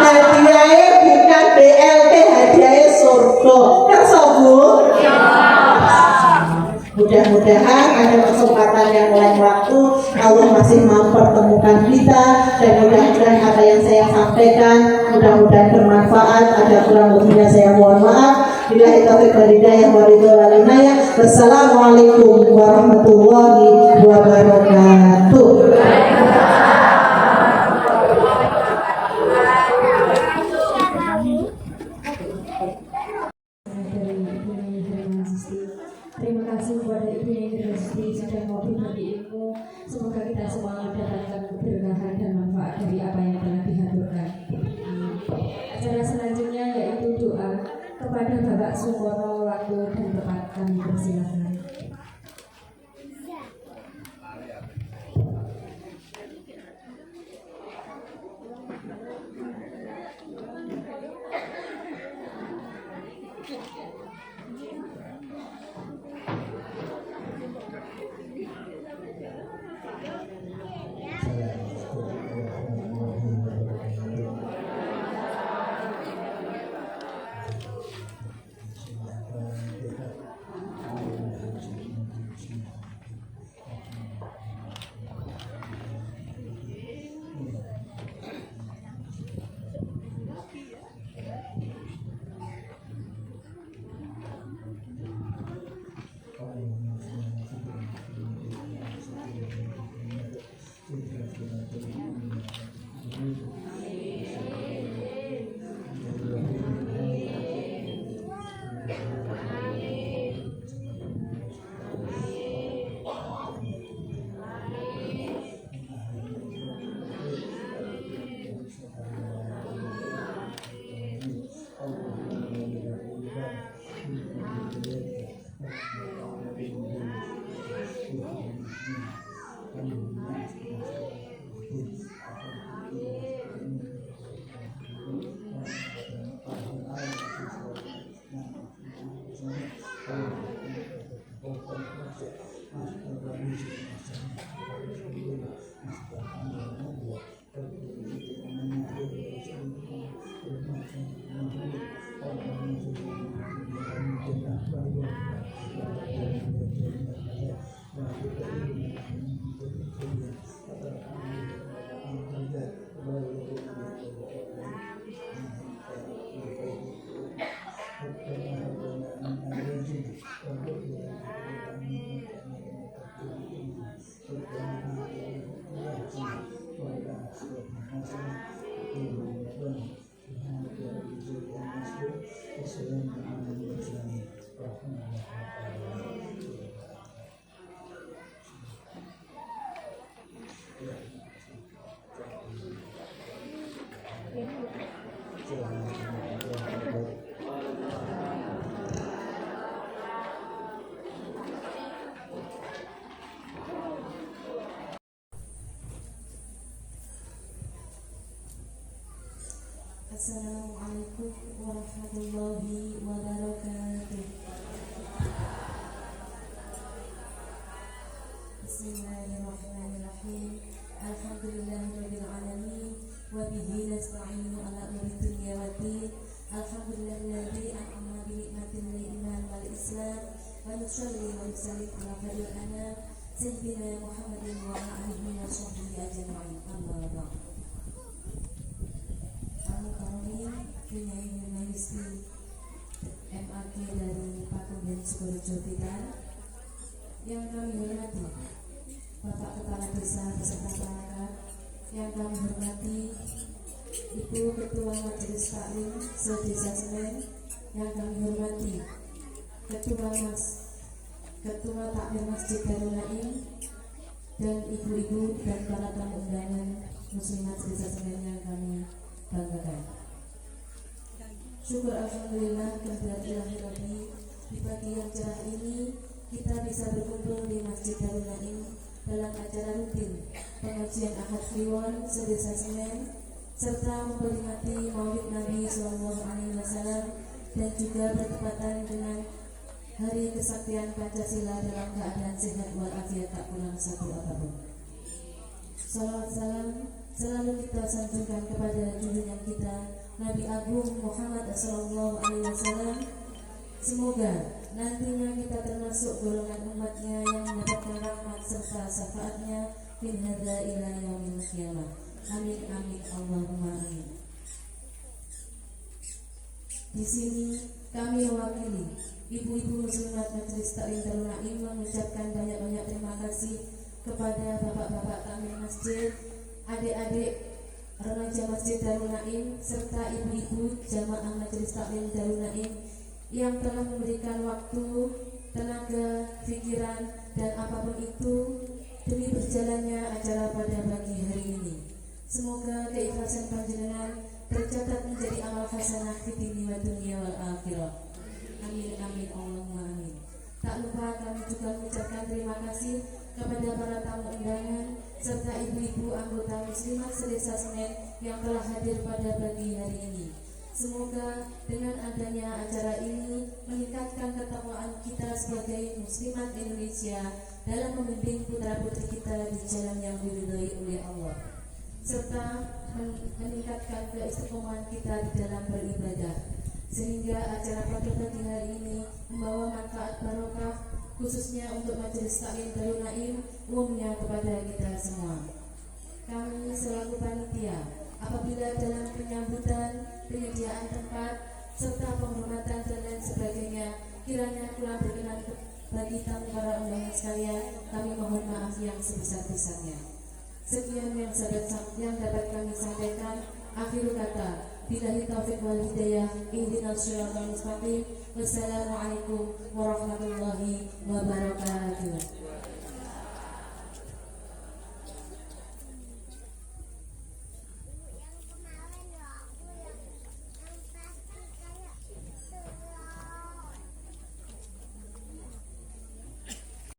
hadiahnya bukan BLT, hadiahnya surga. Tersabu. Mudah-mudahan ada kesempatan yang lain waktu Allah masih mempertemukan kita, dan mudah-mudahan apa yang saya sampaikan mudah-mudahan bermanfaat. Ada kurang lebihnya saya mohon maaf. Billahi taufiq wal hidayah wa ridwan wal inayah. Wassalamualaikum warahmatullahi wabarakatuh. semua mendapatkan keberkahan dan manfaat dari apa yang telah dihaturkan. Acara selanjutnya yaitu doa kepada Bapak Sumono. Waktu dan tempat kami persilakan. Assalamualaikum warahmatullahi wabarakatuh. Bismillahirrahmanirrahim. Alhamdulillahirabbil alamin wa bihi nasta'inu ala umuri dunya waddin. Alhamdulillahilladzi an'ama bi ni'matil iman wal islam wa nusalli wa nusallim ala khairil anam sayyidina Muhammadin wa ala alihi wa sahbihi ajma'in. Amma ba'd. Kami penyanyi Maistri MAG dari Pakunden Sukorejo Blitar, yang kami hormati Bapak Kepala Desa beserta perangkat, yang kami hormati Ibu Ketua Majelis Taklim se-Desa Senen, yang kami hormati Ketua Takmir Masjid Darul Naim, dan ibu-ibu dan para tamu undangan Muslimat Desa Senen yang kami banggakan. Syukur alhamdulillah kehadirat Ilahi Rabbi, di pagi yang cerah ini kita bisa berkumpul di Masjid Darul Naim dalam acara rutin pengajian Ahad Kliwon se-Desa Senen, serta memperingati Maulid Nabi SAW, dan juga bertepatan dengan Hari Kesaktian Pancasila dalam keadaan sehat walafiat tak kurang satu apapun. Salawat salam selalu kita sanjungkan kepada junjungan kita Nabi Agung Muhammad SAW. Semoga nantinya kita termasuk golongan umatnya yang mendapatkan rahmat serta syafaatnya min hadza ila yaumil qiyamah. Amin amin Allahumma amin. Di sini kami mewakili ibu-ibu muslimat Majelis Taklim Darul Naim mengucapkan banyak-banyak terima kasih kepada bapak-bapak takmir masjid, adik-adik remaja Masjid Darul Naim, serta ibu-ibu jamaah Majelis Taklim Darul Naim yang telah memberikan waktu, tenaga, pikiran, dan apapun itu demi berjalannya acara pada pagi hari ini. Semoga keikhlasan panjenengan tercatat menjadi amal hasanah di dunia wal akhirah. Amin amin Allahumma amin. Tak lupa kami juga mengucapkan terima kasih kepada para tamu undangan serta ibu-ibu anggota muslimat sedesa Senen yang telah hadir pada pagi hari ini. Semoga dengan adanya acara ini meningkatkan ketakwaan kita sebagai muslimat Indonesia dalam membimbing putra-putri kita di jalan yang diridhai oleh Allah, serta meningkatkan keistiqomahan kita di dalam beribadah, sehingga acara pada pagi hari ini membawa manfaat barokah khususnya untuk majelis taklim Darul Naim, umumnya kepada kita semua. Kami selaku panitia, apabila dalam penyambutan, penyediaan tempat, serta penghormatan dan lain sebagainya kiranya kurang berkenan bagi tamu para undangan sekalian, kami mohon maaf yang sebesar-besarnya. Sekian yang dapat kami sampaikan. Akhirul kata, billahi taufiq wal hidayah, ihdinas siratal mustaqim. Wassalamualaikum warahmatullahi wabarakatuh.